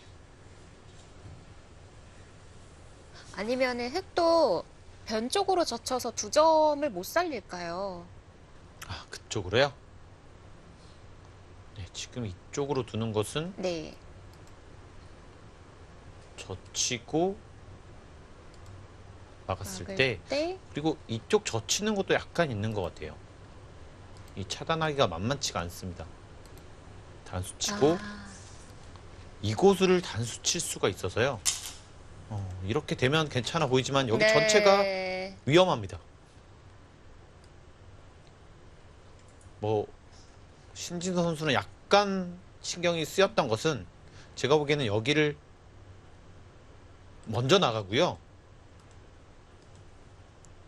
아니면은 흙도 변 쪽으로 젖혀서 두 점을 못 살릴까요? 그쪽으로요? 네, 지금 이쪽으로 두는 것은 네. 젖히고 막았을 막을 때 그리고 이쪽 젖히는 것도 약간 있는 것 같아요. 이 차단하기가 만만치가 않습니다. 단수 치고 이곳을 단수 칠 수가 있어서요. 이렇게 되면 괜찮아 보이지만 여기 네. 전체가 위험합니다. 뭐 신진서 선수는 약간 신경이 쓰였던 것은 제가 보기에는 여기를 먼저 나가고요.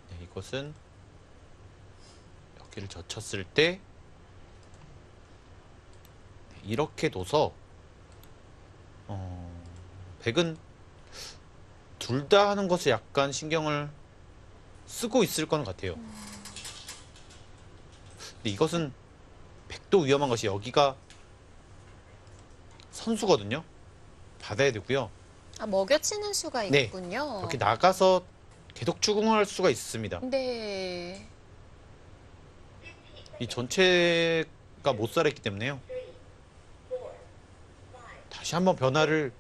네, 이것은 여기를 젖혔을 때 이렇게 둬서 백은 둘 다 하는 것에 약간 신경을 쓰고 있을 것 같아요. 근데 이것은 백도 위험한 것이 여기가 선수거든요. 받아야 되고요. 먹여치는 수가 네. 있군요. 이렇게 나가서 계속 추궁할 수가 있습니다. 네. 이 전체가 못 살았기 때문에요. 다시 한번 변화를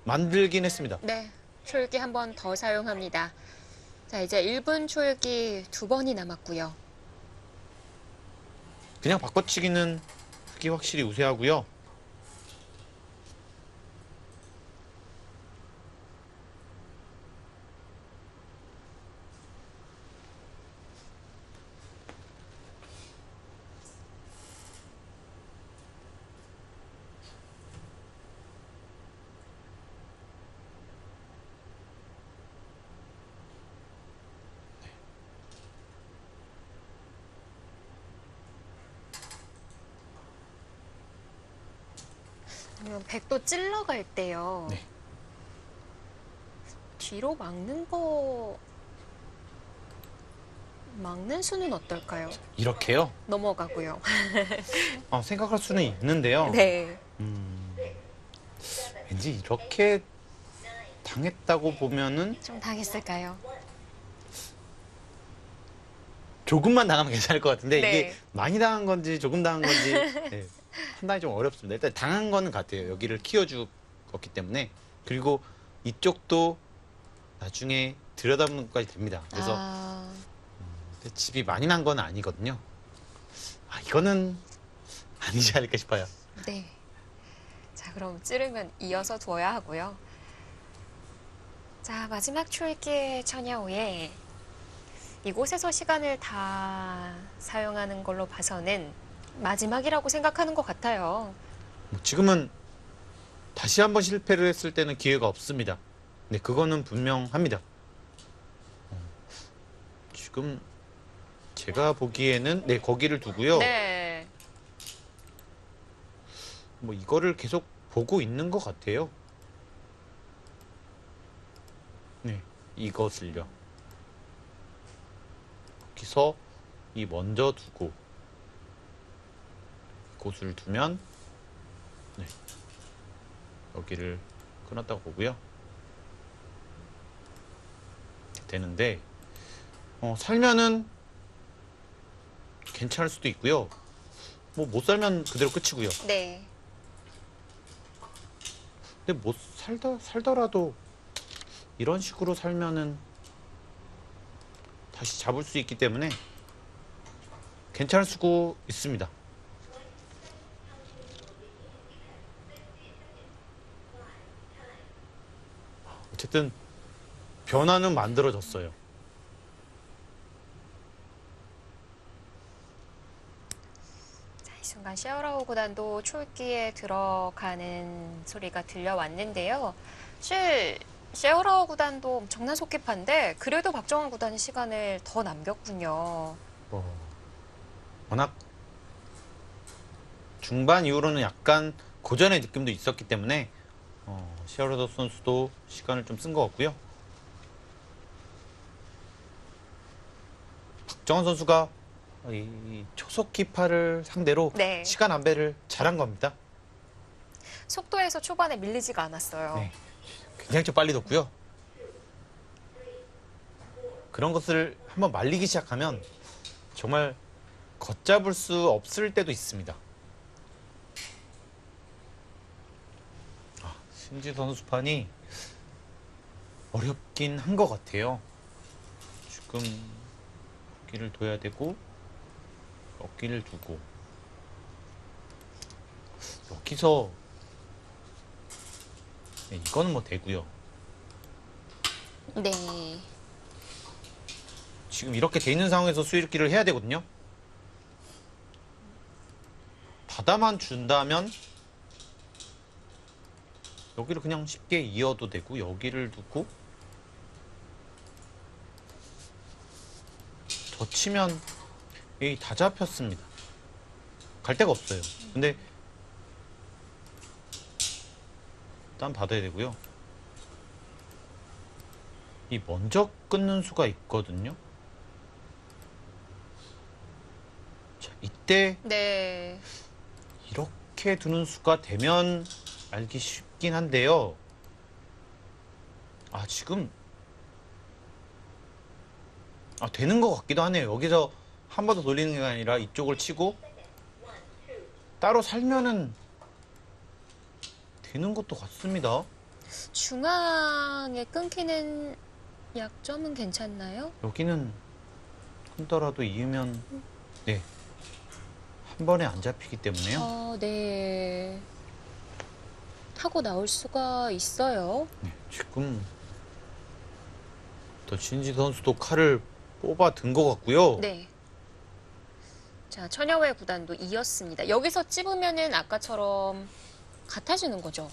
만들긴 했습니다. 네. 초읽기 한 번 더 사용합니다. 자, 이제 1분 초읽기 2번이 남았고요. 그냥 바꿔치기는 흑이 확실히 우세하고요. 아니면 백도 찔러갈 때요. 네. 뒤로 막는 수는 어떨까요? 이렇게요. 넘어가고요. 생각할 수는 있는데요. 네. 왠지 이렇게 당했다고 보면은 좀 당했을까요? 조금만 당하면 괜찮을 것 같은데 네. 이게 많이 당한 건지 조금 당한 건지 네, 판단이 좀 어렵습니다. 일단 당한 거는 같아요. 여기를 키워주었기 때문에. 그리고 이쪽도 나중에 들여다보는 것까지 됩니다. 그래서 아, 집이 많이 난 건 아니거든요. 아, 이거는 아니지 않을까 싶어요. 네. 자, 그럼 찌르면 이어서 두어야 하고요. 자, 마지막 초읽기 처녀 후에 이곳에서 시간을 다 사용하는 걸로 봐서는 마지막이라고 생각하는 것 같아요. 뭐 지금은 다시 한번 실패를 했을 때는 기회가 없습니다. 네, 그거는 분명합니다. 지금 제가 보기에는 네, 거기를 두고요. 네. 뭐 이거를 계속 보고 있는 것 같아요. 네, 이것을요. 여기서 이 먼저 두고 이곳을 두면 네, 여기를 끊었다고 보고요. 되는데 살면은 괜찮을 수도 있고요. 뭐 못 살면 그대로 끝이고요. 네. 근데 못 살더라도 이런 식으로 살면은 다시 잡을 수 있기 때문에 괜찮을 수도 있습니다. 어쨌든 변화는 만들어졌어요. 자, 이 순간 샤오라오 구단도 초읽기에 들어가는 소리가 들려왔는데요. 사실 샤오라오 구단도 엄청난 속기파인데 그래도 박정환 구단이 시간을 더 남겼군요. 워낙 중반 이후로는 약간 고전의 느낌도 있었기 때문에 시어로더 선수도 시간을 좀 쓴 것 같고요. 박정환 선수가 이 초속 기파를 상대로 네. 시간 안배를 잘한 겁니다. 속도에서 초반에 밀리지가 않았어요. 네, 굉장히 좀 빨리 뒀고요. 그런 것을 한번 말리기 시작하면 정말 걷잡을 수 없을 때도 있습니다. 신지 선수판이 어렵긴 한 것 같아요. 지금 여기를 둬야 되고 여기를 두고 여기서 네, 이거는 뭐 되고요. 네. 지금 이렇게 돼 있는 상황에서 수일기를 해야 되거든요. 받아만 준다면 여기를 그냥 쉽게 이어도 되고 여기를 두고 젖히면 여기 다 잡혔습니다. 갈 데가 없어요. 근데 일단 받아야 되고요. 이 먼저 끊는 수가 있거든요. 자, 이때 네. 이렇게 두는 수가 되면 알기 쉽긴 한데요. 지금 되는 것 같기도 하네요. 여기서 한 번 더 돌리는 게 아니라 이쪽을 치고 따로 살면은 되는 것도 같습니다. 중앙에 끊기는 약점은 괜찮나요? 여기는 끊더라도 이으면 네, 한 번에 안 잡히기 때문에요. 네. 타고 나올 수가 있어요. 네, 지금 더 신지 선수도 칼을 뽑아 든 것 같고요. 네. 자, 처녀회 구단도 이었습니다. 여기서 찝으면은 아까처럼 같아지는 거죠.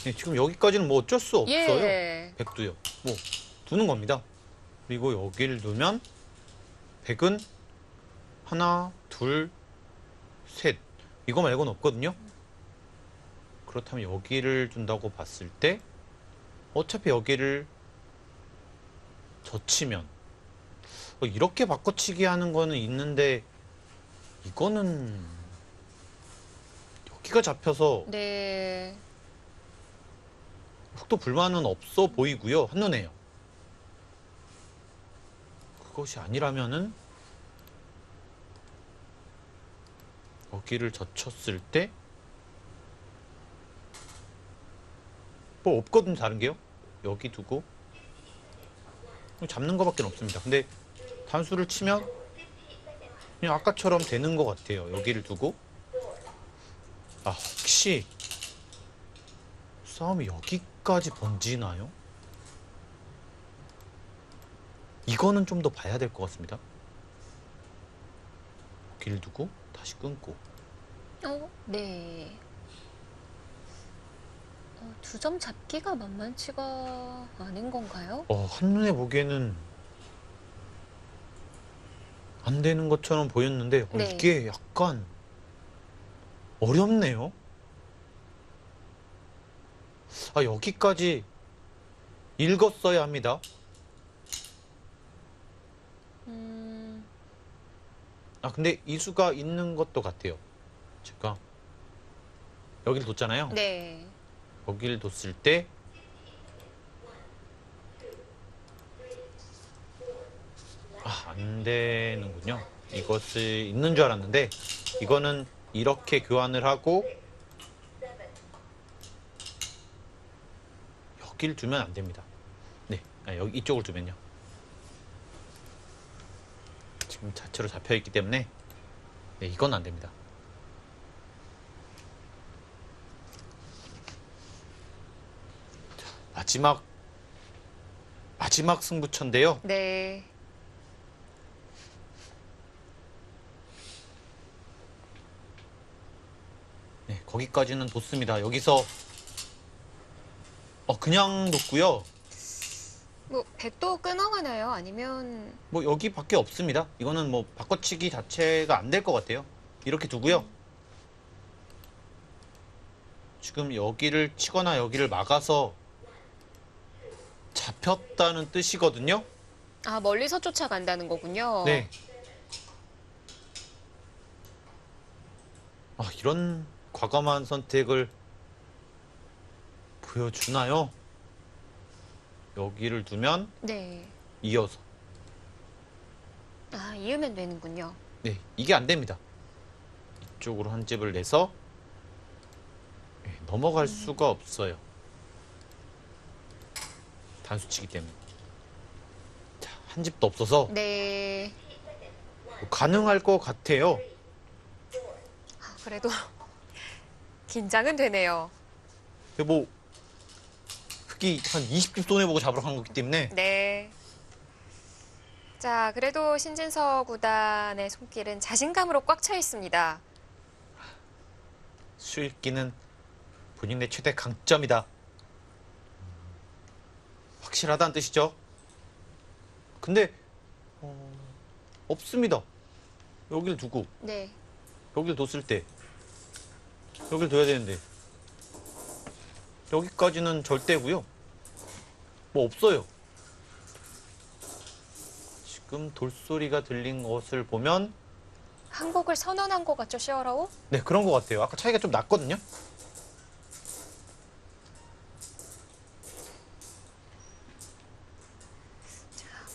네, 지금 여기까지는 뭐 어쩔 수 없어요. 예. 백도요. 뭐 두는 겁니다. 그리고 여기를 두면 백은 하나, 둘, 셋. 이거 말고는 없거든요. 그렇다면 여기를 둔다고 봤을 때 어차피 여기를 젖히면 이렇게 바꿔치기 하는 거는 있는데 이거는 여기가 잡혀서 네. 속도 불만은 없어 보이고요. 한눈에요. 그것이 아니라면은 여기를 젖혔을 때 뭐 없거든요, 다른 게요. 여기 두고 잡는 거밖에 없습니다. 근데 단수를 치면 그냥 아까처럼 되는 것 같아요. 여기를 두고 혹시 싸움이 여기까지 번지나요? 이거는 좀 더 봐야 될 것 같습니다. 여기를 두고 다시 끊고 네. 두 점 잡기가 만만치가 않은 건가요? 한눈에 보기에는 안 되는 것처럼 보였는데 네. 이게 약간 어렵네요. 여기까지 읽었어야 합니다. 근데 이수가 있는 것도 같아요. 제가 여기를 뒀잖아요. 네. 여기를 뒀을 때 안 되는군요. 이것을 있는 줄 알았는데 이거는 이렇게 교환을 하고 여기를 두면 안 됩니다. 네, 여기 이쪽을 두면요. 지금 자체로 잡혀 있기 때문에 네, 이건 안 됩니다. 자, 마지막 승부처인데요. 네. 네, 거기까지는 뒀습니다. 여기서 그냥 뒀고요. 뭐 백도 끊어가나요? 아니면 뭐 여기밖에 없습니다. 이거는 뭐 바꿔치기 자체가 안 될 것 같아요. 이렇게 두고요. 지금 여기를 치거나 여기를 막아서 잡혔다는 뜻이거든요. 멀리서 쫓아간다는 거군요. 네. 이런 과감한 선택을 보여주나요? 여기를 두면 네. 이어서. 이으면 되는군요. 네, 이게 안 됩니다. 이쪽으로 한 집을 내서 넘어갈 수가 없어요. 단수치기 때문에. 자, 한 집도 없어서 네. 가능할 것 같아요. 그래도 긴장은 되네요. 뭐 흑이 한 20집 손해보고 잡으러 간 거기 때문에 네. 자, 그래도 신진서 구단의 손길은 자신감으로 꽉 차 있습니다. 수읽기는 본인의 최대 강점이다. 확실하다는 뜻이죠. 근데 없습니다. 여기를 두고 네. 여기를 뒀을 때 여기를 둬야 되는데 여기까지는 절대고요. 뭐 없어요. 지금 돌소리가 들린 것을 보면 항복을 선언한 것 같죠, 시어라오? 네, 그런 것 같아요. 아까 차이가 좀 났거든요.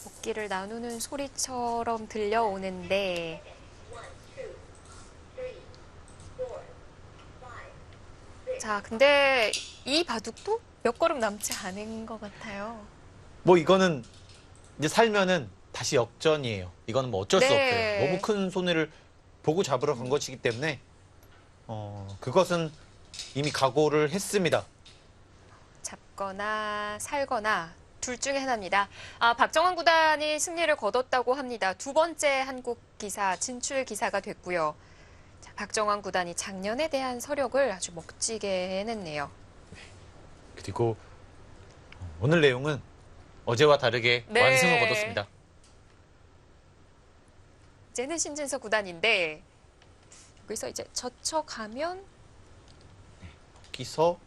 복기를 나누는 소리처럼 들려오는데 자, 근데 이 바둑도 몇 걸음 남지 않은 것 같아요. 뭐 이거는 이제 살면은 다시 역전이에요. 이거는 뭐 어쩔 수 네. 없어요. 너무 큰 손해를 보고 잡으러 간 것이기 때문에 그것은 이미 각오를 했습니다. 잡거나 살거나 둘 중에 하나입니다. 박정환 구단이 승리를 거뒀다고 합니다. 두 번째 한국 기사 진출 기사가 됐고요. 자, 박정환 구단이 작년에 대한 서력을 아주 멋지게 해냈네요. 그리고 오늘 내용은 어제와 다르게 네. 완승을 거뒀습니다. 이제는 신진서 구단인데 여기서 이제 젖혀가면 여기서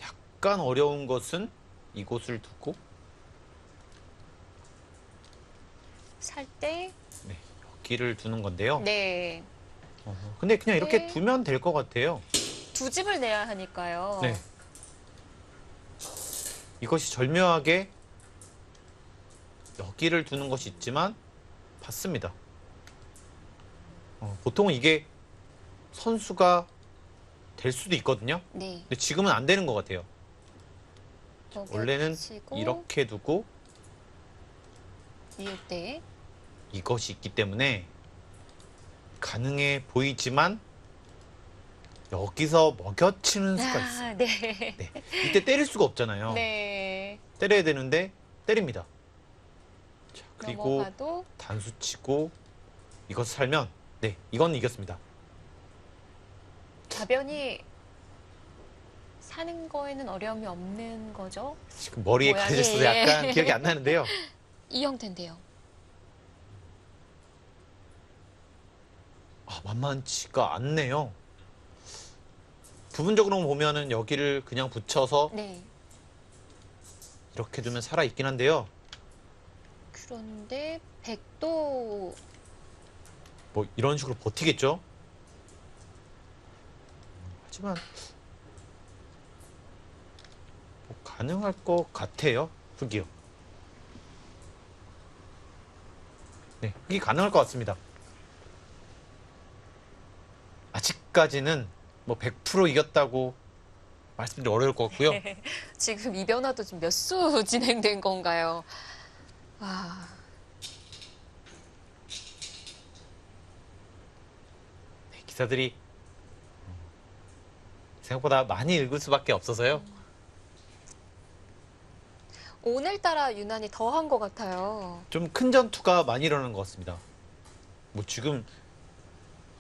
약간 어려운 것은 이곳을 두고 살 때 여기를 두는 건데요. 네. 근데 그냥 이렇게 네. 두면 될 것 같아요. 두 집을 내야 하니까요. 네. 이것이 절묘하게 여기를 두는 것이 있지만 봤습니다. 보통은 이게 선수가 될 수도 있거든요. 네. 근데 지금은 안 되는 것 같아요. 원래는 치고 이렇게 두고 이때 이것이 있기 때문에 가능해 보이지만 여기서 먹여치는 수가 있어요. 네. 네. 이때 때릴 수가 없잖아요. 네. 때려야 되는데 때립니다. 자, 그리고 넘어가도 단수 치고 이것을 살면 네, 이건 이겼습니다. 가변이 사는 거에는 어려움이 없는 거죠? 지금 머리에 모양이, 가셨어서 예. 약간 기억이 안 나는데요. 이 형태인데요. 아, 만만치가 않네요. 부분적으로 보면은 여기를 그냥 붙여서 네. 이렇게 두면 살아 있긴 한데요. 그런데 백도 뭐 이런 식으로 버티겠죠. 하지만 뭐 가능할 것 같아요. 흑이요. 네, 흑이 가능할 것 같습니다. 아직까지는 뭐 100% 이겼다고 말씀드리기 어려울 것 같고요. 지금 이 변화도 지금 몇 수 진행된 건가요? 와. 네, 기사들이 생각보다 많이 읽을 수밖에 없어서요. 오늘따라 유난히 더한 것 같아요. 좀 큰 전투가 많이 일어나는 것 같습니다. 뭐 지금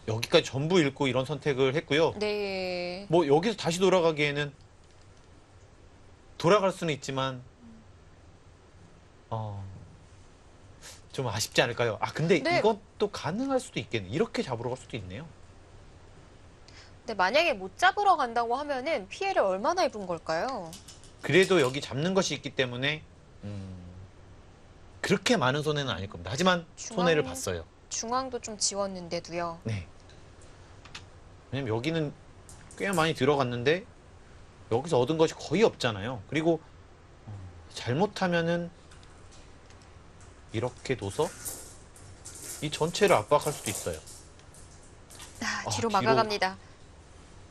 여기까지 전부 읽고 이런 선택을 했고요. 네. 뭐 여기서 다시 돌아가기에는 돌아갈 수는 있지만 좀 아쉽지 않을까요? 아 근데 네. 이것도 가능할 수도 있겠네. 이렇게 잡으러 갈 수도 있네요. 근데 만약에 못 잡으러 간다고 하면은 피해를 얼마나 입은 걸까요? 그래도 여기 잡는 것이 있기 때문에 그렇게 많은 손해는 아닐 겁니다. 하지만 손해를 봤어요. 중앙도 좀 지웠는데도요. 네. 왜냐면 여기는 꽤 많이 들어갔는데 여기서 얻은 것이 거의 없잖아요. 그리고 잘못하면은 이렇게 둬서 이 전체를 압박할 수도 있어요. 뒤로 뒤로. 막아갑니다.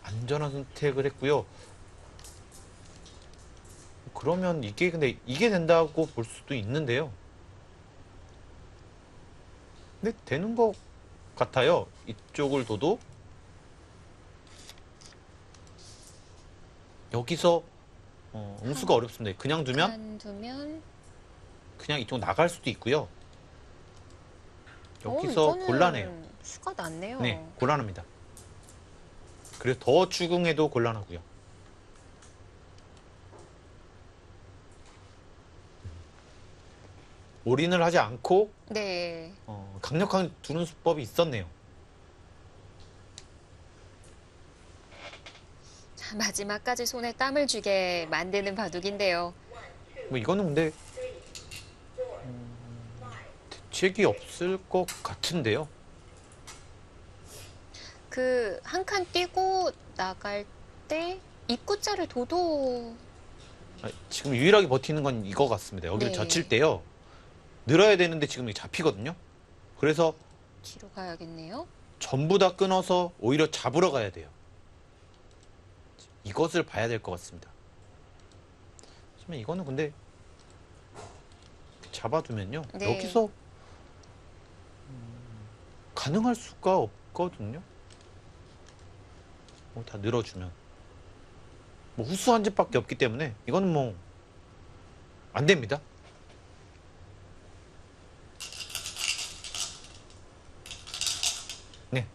안전한 선택을 했고요. 그러면 이게 근데 이게 된다고 볼 수도 있는데요. 근데 되는 것 같아요. 이쪽을 둬도 여기서 응수가 어렵습니다. 그냥 두면 두면 그냥 이쪽 나갈 수도 있고요. 여기서 이거는 곤란해요. 수가 났네요. 네, 곤란합니다. 그래서 더 추궁해도 곤란하고요. 올인을 하지 않고 네. 강력한 두는 수법이 있었네요. 자, 마지막까지 손에 땀을 쥐게 만드는 바둑인데요. 뭐 이거는 근데 대책이 없을 것 같은데요. 그 한 칸 뛰고 나갈 때 입구자를 둬도 지금 유일하게 버티는 건 이거 같습니다. 여기를 네. 젖힐 때요. 늘어야 되는데 지금 이게 잡히거든요. 그래서 뒤로 가야겠네요. 전부 다 끊어서 오히려 잡으러 가야 돼요. 이것을 봐야 될 것 같습니다. 하지만 이거는 근데 잡아두면요. 네. 여기서 가능할 수가 없거든요. 뭐 다 늘어주면. 뭐 후수한 집밖에 없기 때문에 이거는 뭐 안 됩니다. 네.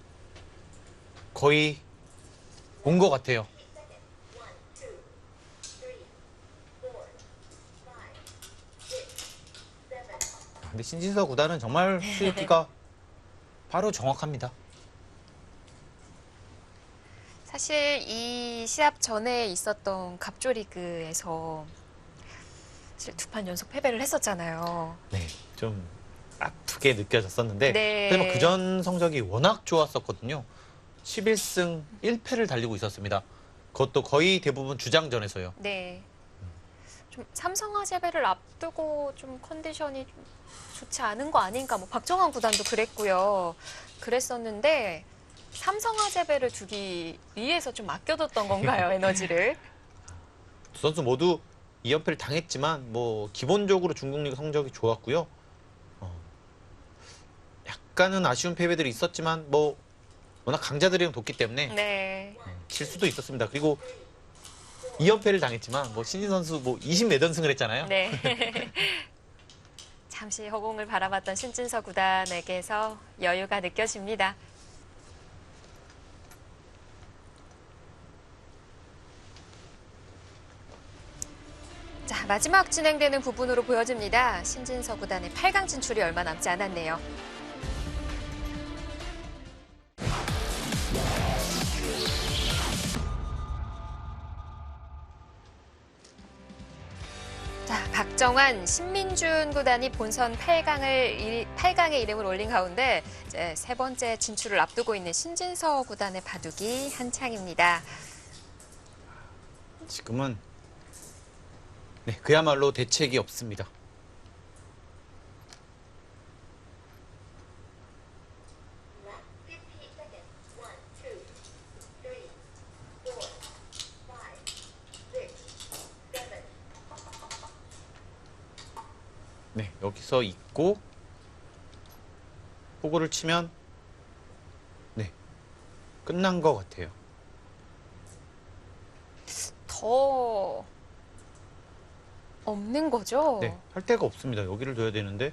거의 온 것 같아요. 근데 신진서 구단은 정말 수익기가 바로 정확합니다. 사실 이 시합 전에 있었던 갑조리그에서 사실 두 판 연속 패배를 했었잖아요. 네, 좀 아프게 느껴졌었는데 네. 하지만 그전 성적이 워낙 좋았었거든요. 11승 1패를 달리고 있었습니다. 그것도 거의 대부분 주장전에서요. 네. 좀 삼성화재배를 앞두고 좀 컨디션이 좀 좋지 않은 거 아닌가. 뭐 박정환 구단도 그랬고요. 그랬었는데 삼성화재배를 두기 위해서 좀 아껴뒀던 건가요, 에너지를? 두 선수 모두 2연패를 당했지만 뭐 기본적으로 중국리그 성적이 좋았고요. 약간은 아쉬운 패배들이 있었지만 뭐 워낙 강자들이랑 뒀기 때문에 네. 질 수도 있었습니다. 그리고 2연패를 당했지만 뭐 신진 선수 뭐 24연승을 했잖아요. 네. 잠시 허공을 바라봤던 신진서 구단에게서 여유가 느껴집니다. 자, 마지막 진행되는 부분으로 보여집니다. 신진서 구단의 8강 진출이 얼마 남지 않았네요. 자, 박정환, 신민준 구단이 본선 8강에 이름을 올린 가운데 이제 세 번째 진출을 앞두고 있는 신진서 구단의 바둑이 한창입니다. 지금은 네, 그야말로 대책이 없습니다. 네, 여기서 있고 포구를 치면 네, 끝난 것 같아요. 더 없는 거죠? 네, 할 데가 없습니다. 여기를 둬야 되는데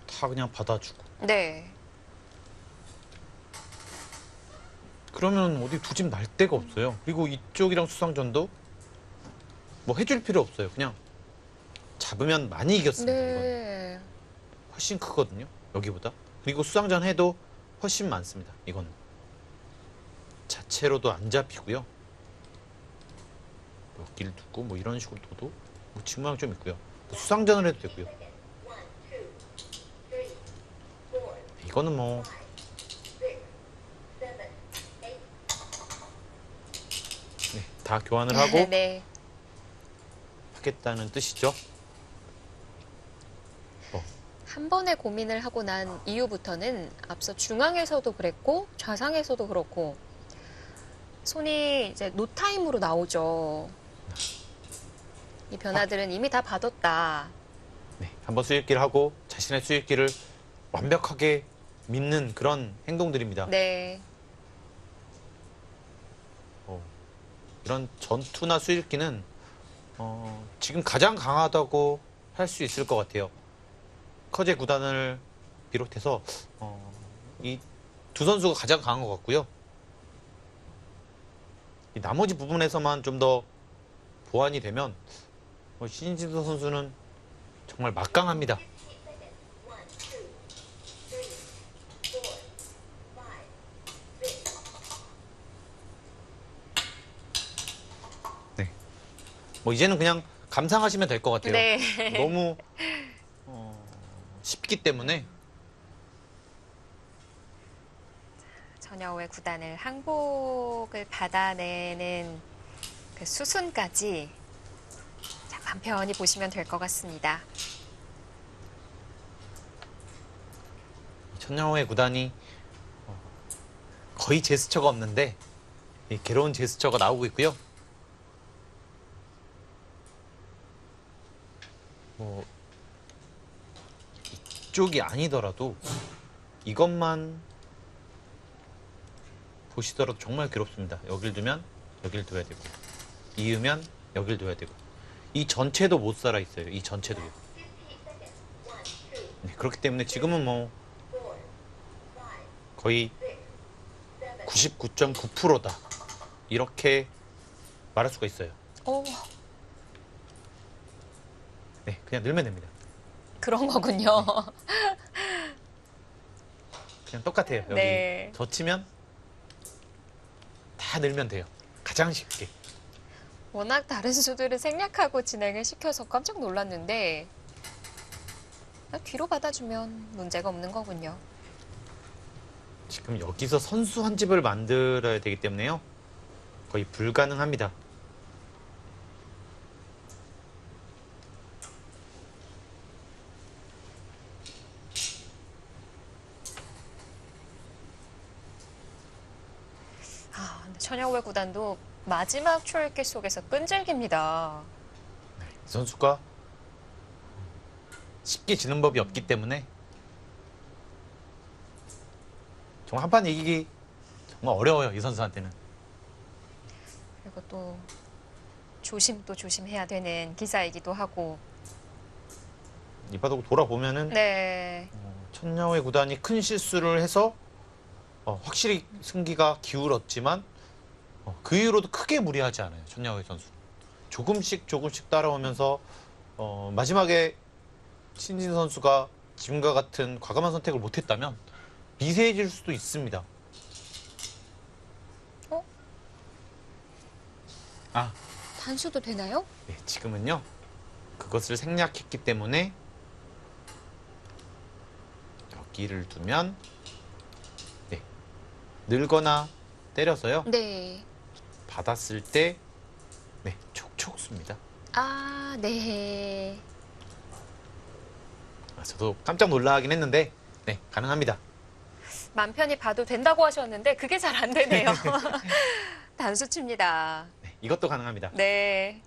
다 그냥 받아주고 네. 그러면 어디 두집 날 데가 없어요. 그리고 이쪽이랑 수상전도 뭐 해줄 필요 없어요. 그냥 잡으면 많이 이겼습니다. 이건 네. 훨씬 크거든요. 여기보다. 그리고 수상전 해도 훨씬 많습니다. 이건 자체로도 안 잡히고요. 여기를 두고 뭐 이런 식으로 둬도 뭐 집 모양 좀 있고요. 뭐 수상전을 해도 되고요. 이거는 뭐 네, 다 교환을 하고 네. 하겠다는 뜻이죠. 한 번의 고민을 하고 난 이후부터는 앞서 중앙에서도 그랬고 좌상에서도 그렇고 손이 이제 노타임으로 나오죠. 이 변화들은 이미 다 봐뒀다. 네, 한번 수익기를 하고 자신의 수익기를 완벽하게 믿는 그런 행동들입니다. 네. 이런 전투나 수익기는 지금 가장 강하다고 할 수 있을 것 같아요. 커제 구단을 비롯해서 이 두 선수가 가장 강한 것 같고요. 이 나머지 부분에서만 좀 더 보완이 되면 신진서 선수는 정말 막강합니다. 네, 뭐 이제는 그냥 감상하시면 될 것 같아요. 네. 너무 쉽기 때문에 전여우의 구단을 항복을 받아내는 그 수순까지 자, 간편히 보시면 될 것 같습니다. 천양호의 구단이 거의 제스처가 없는데 이 괴로운 제스처가 나오고 있고요. 뭐 이쪽이 아니더라도 이것만 보시더라도 정말 괴롭습니다. 여길 두면 여길 둬야 되고 이으면 여길 둬야 되고 이 전체도 못 살아 있어요. 이 전체도요. 네, 그렇기 때문에 지금은 뭐 거의 99.9%다 이렇게 말할 수가 있어요. 오, 네, 그냥 늘면 됩니다. 그런 거군요. 그냥 똑같아요. 여기 네. 젖히면 다 늘면 돼요. 가장 쉽게. 워낙 다른 수들을 생략하고 진행을 시켜서 깜짝 놀랐는데 뒤로 받아주면 문제가 없는 거군요. 지금 여기서 선수 한 집을 만들어야 되기 때문에요. 거의 불가능합니다. 천여회 구단도 마지막 초읽기 속에서 끈질깁니다. 이 선수가 쉽게 지는 법이 없기 때문에 정말 한 판 이기기 정말 어려워요. 이 선수한테는. 그리고 또 조심해야 되는 기사이기도 하고. 이 바둑 돌아보면은 네. 천여회 구단이 큰 실수를 해서 확실히 승기가 기울었지만 그 이후로도 크게 무리하지 않아요. 천여회 선수. 조금씩 따라오면서 마지막에 신진 선수가 지금과 같은 과감한 선택을 못했다면 미세해질 수도 있습니다. 어? 아, 단수도 되나요? 네, 지금은요. 그것을 생략했기 때문에 여기를 두면 네, 늘거나 때려서요. 네. 받았을 때 네, 촉촉 씁니다. 아, 네. 저도 깜짝 놀라긴 했는데 네, 가능합니다. 맘 편히 봐도 된다고 하셨는데 그게 잘 안 되네요. 단수 칩니다. 네, 이것도 가능합니다. 네.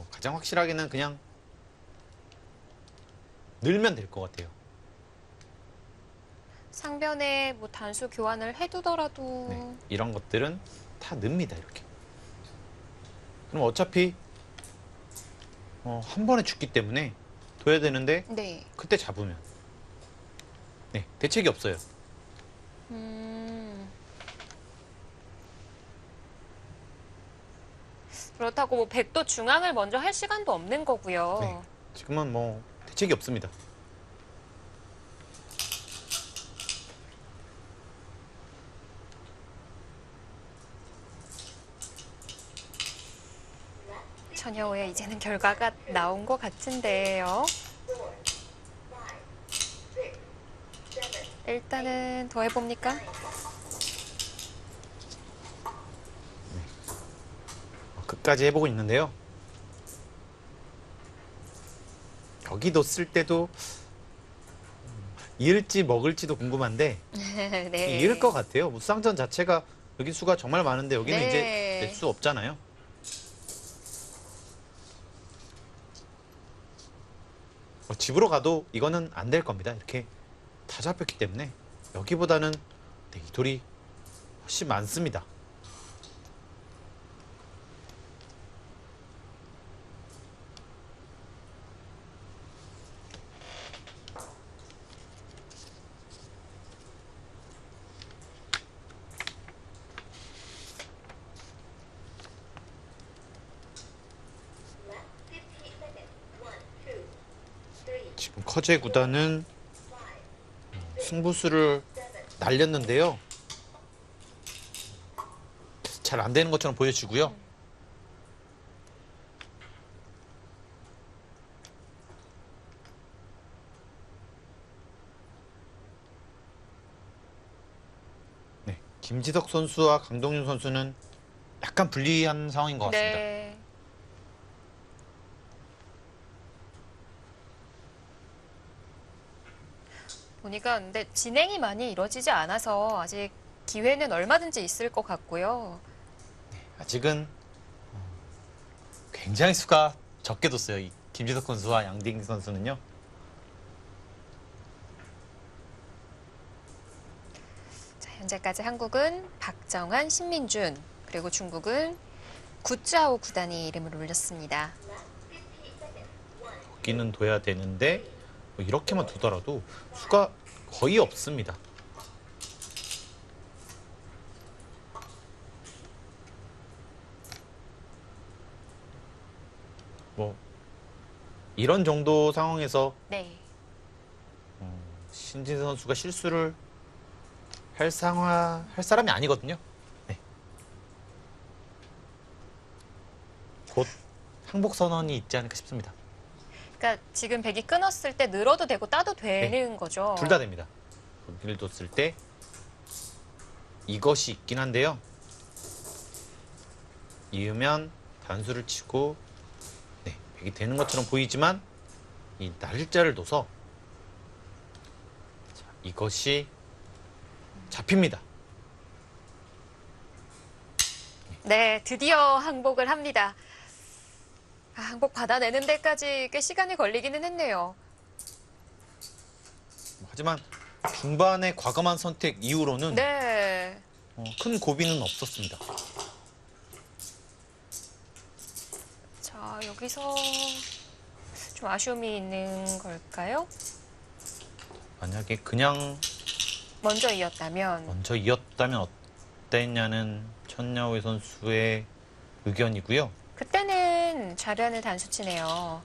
가장 확실하게는 그냥 늘면 될 것 같아요. 상변에 뭐 단수 교환을 해두더라도 네, 이런 것들은 다 늡니다. 이렇게. 그럼 어차피 한 번에 죽기 때문에 둬야 되는데 네. 그때 잡으면 네, 대책이 없어요. 그렇다고 뭐 백도 중앙을 먼저 할 시간도 없는 거고요. 네, 지금은 뭐 대책이 없습니다. 천여호에 이제는 결과가 나온 것 같은데요. 일단은 더 해봅니까? 끝까지 해보고 있는데요. 여기도 쓸 때도 잃을지 먹을지도 궁금한데 네. 잃을 것 같아요. 무쌍전 자체가 여기 수가 정말 많은데 여기는 네. 이제 낼 수 없잖아요. 집으로 가도 이거는 안 될 겁니다. 이렇게 다 잡혔기 때문에 여기보다는 네, 이 돌이 훨씬 많습니다. 지금 커제 구단은 승부수를 날렸는데요. 잘 안 되는 것처럼 보여지고요. 네, 김지덕 선수와 강동윤 선수는 약간 불리한 상황인 것 같습니다. 네. 보니까 근데 진행이 많이 이루어지지 않아서 아직 기회는 얼마든지 있을 것 같고요. 아직은 굉장히 수가 적게 뒀어요. 이 김지덕 선수와 양딩 선수는요. 자, 현재까지 한국은 박정환, 신민준, 그리고 중국은 구짜오 구단이 이름을 올렸습니다. 여기는 둬야 되는데 뭐 이렇게만 두더라도 수가 거의 없습니다. 뭐 이런 정도 상황에서 네. 신진 선수가 실수를 할 사람이 아니거든요. 네. 곧 항복 선언이 있지 않을까 싶습니다. 그러니까 지금 백이 끊었을 때 늘어도 되고 따도 되는 거죠. 둘 다 됩니다. 여기를 뒀을 때 이것이 있긴 한데요. 이으면 단수를 치고 네, 백이 되는 것처럼 보이지만 이 날짜를 둬서 자, 이것이 잡힙니다. 네, 드디어 항복을 합니다. 항복 받아내는 데까지 꽤 시간이 걸리기는 했네요. 하지만 중반의 과감한 선택 이후로는 네. 큰 고비는 없었습니다. 자, 여기서 좀 아쉬움이 있는 걸까요? 만약에 그냥 먼저 이었다면. 먼저 이었다면 어땠냐는 천야오이 선수의 의견이고요. 그때는 좌련을 단수치네요.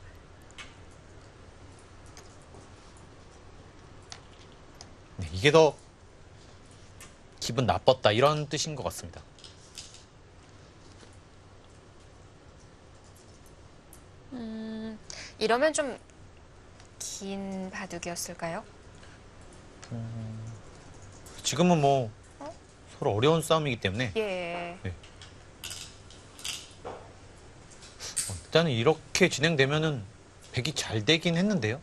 네, 이게 더 기분 나빴다 이런 뜻인 것 같습니다. 이러면 좀 긴 바둑이었을까요? 지금은 뭐 서로 어려운 싸움이기 때문에 예. 일단은 이렇게 진행되면은 백이 잘 되긴 했는데요.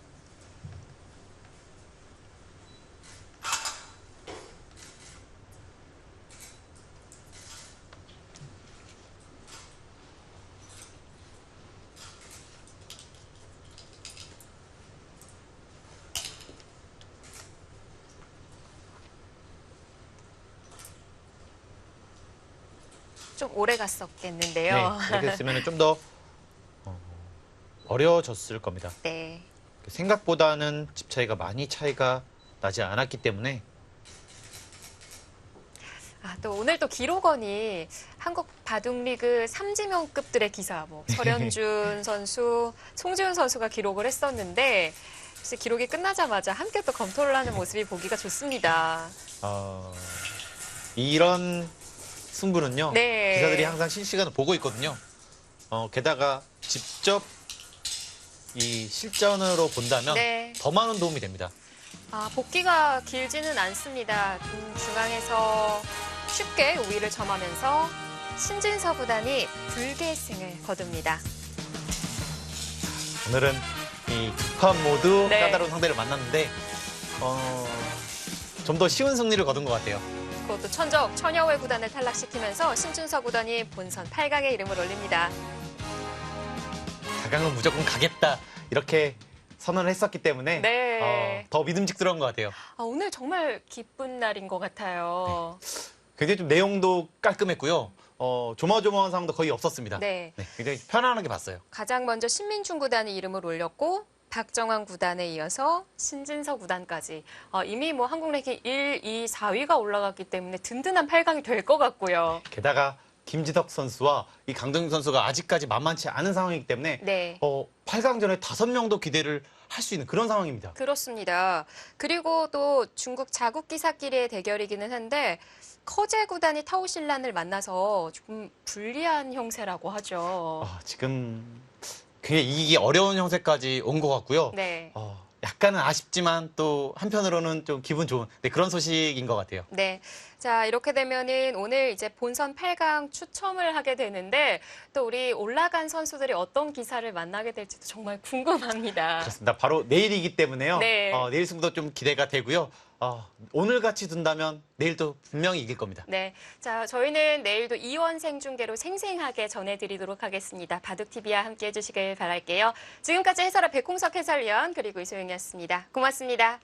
좀 오래 갔었겠는데요. 네, 이렇게 했으면 좀 더 어려워졌을 겁니다. 네. 생각보다는 집 차이가 많이 차이가 나지 않았기 때문에 또 오늘 또 기록원이 한국 바둑리그 3지명급들의 기사, 뭐 설현준 선수, 송지훈 선수가 기록을 했었는데 혹시 기록이 끝나자마자 함께 또 검토를 하는 모습이 보기가 좋습니다. 이런 승부는요. 네. 기사들이 항상 실시간으로 보고 있거든요. 게다가 직접 이 실전으로 본다면 네. 더 많은 도움이 됩니다. 복귀가 길지는 않습니다. 중앙에서 쉽게 우위를 점하면서 신진서 구단이 불계승을 거둡니다. 오늘은 이 두 판 모두 네. 까다로운 상대를 만났는데 좀 더 쉬운 승리를 거둔 것 같아요. 그것도 천적 천여회 구단을 탈락시키면서 신준서 구단이 본선 8강에 이름을 올립니다. 4강은 무조건 가겠다 이렇게 선언을 했었기 때문에 네. 더 믿음직스러운 것 같아요. 오늘 정말 기쁜 날인 것 같아요. 굉장히 좀 내용도 깔끔했고요. 조마조마한 상황도 거의 없었습니다. 네. 굉장히 편안하게 봤어요. 가장 먼저 신민중 구단이 이름을 올렸고 박정환 구단에 이어서 신진서 구단까지 이미 뭐 한국 랭킹 1, 2, 4위가 올라갔기 때문에 든든한 8강이 될 것 같고요. 게다가 김지덕 선수와 이 강정희 선수가 아직까지 만만치 않은 상황이기 때문에 네. 8강전에 5명도 기대를 할 수 있는 그런 상황입니다. 그렇습니다. 그리고 또 중국 자국 기사끼리의 대결이기는 한데 커제 구단이 타오실란을 만나서 조금 불리한 형세라고 하죠. 지금 굉장히 이기기 어려운 형세까지 온 것 같고요. 네. 약간은 아쉽지만 또 한편으로는 좀 기분 좋은 그런 소식인 것 같아요. 네. 자, 이렇게 되면은 오늘 이제 본선 8강 추첨을 하게 되는데 또 우리 올라간 선수들이 어떤 기사를 만나게 될지도 정말 궁금합니다. 그렇습니다. 바로 내일이기 때문에요. 네. 내일 승부도 좀 기대가 되고요. 오늘 같이 둔다면 내일도 분명히 이길 겁니다. 네. 자, 저희는 내일도 이원 생중계로 생생하게 전해드리도록 하겠습니다. 바둑TV와 함께 해주시길 바랄게요. 지금까지 해설의 백홍석 해설위원 그리고 이소영이었습니다. 고맙습니다.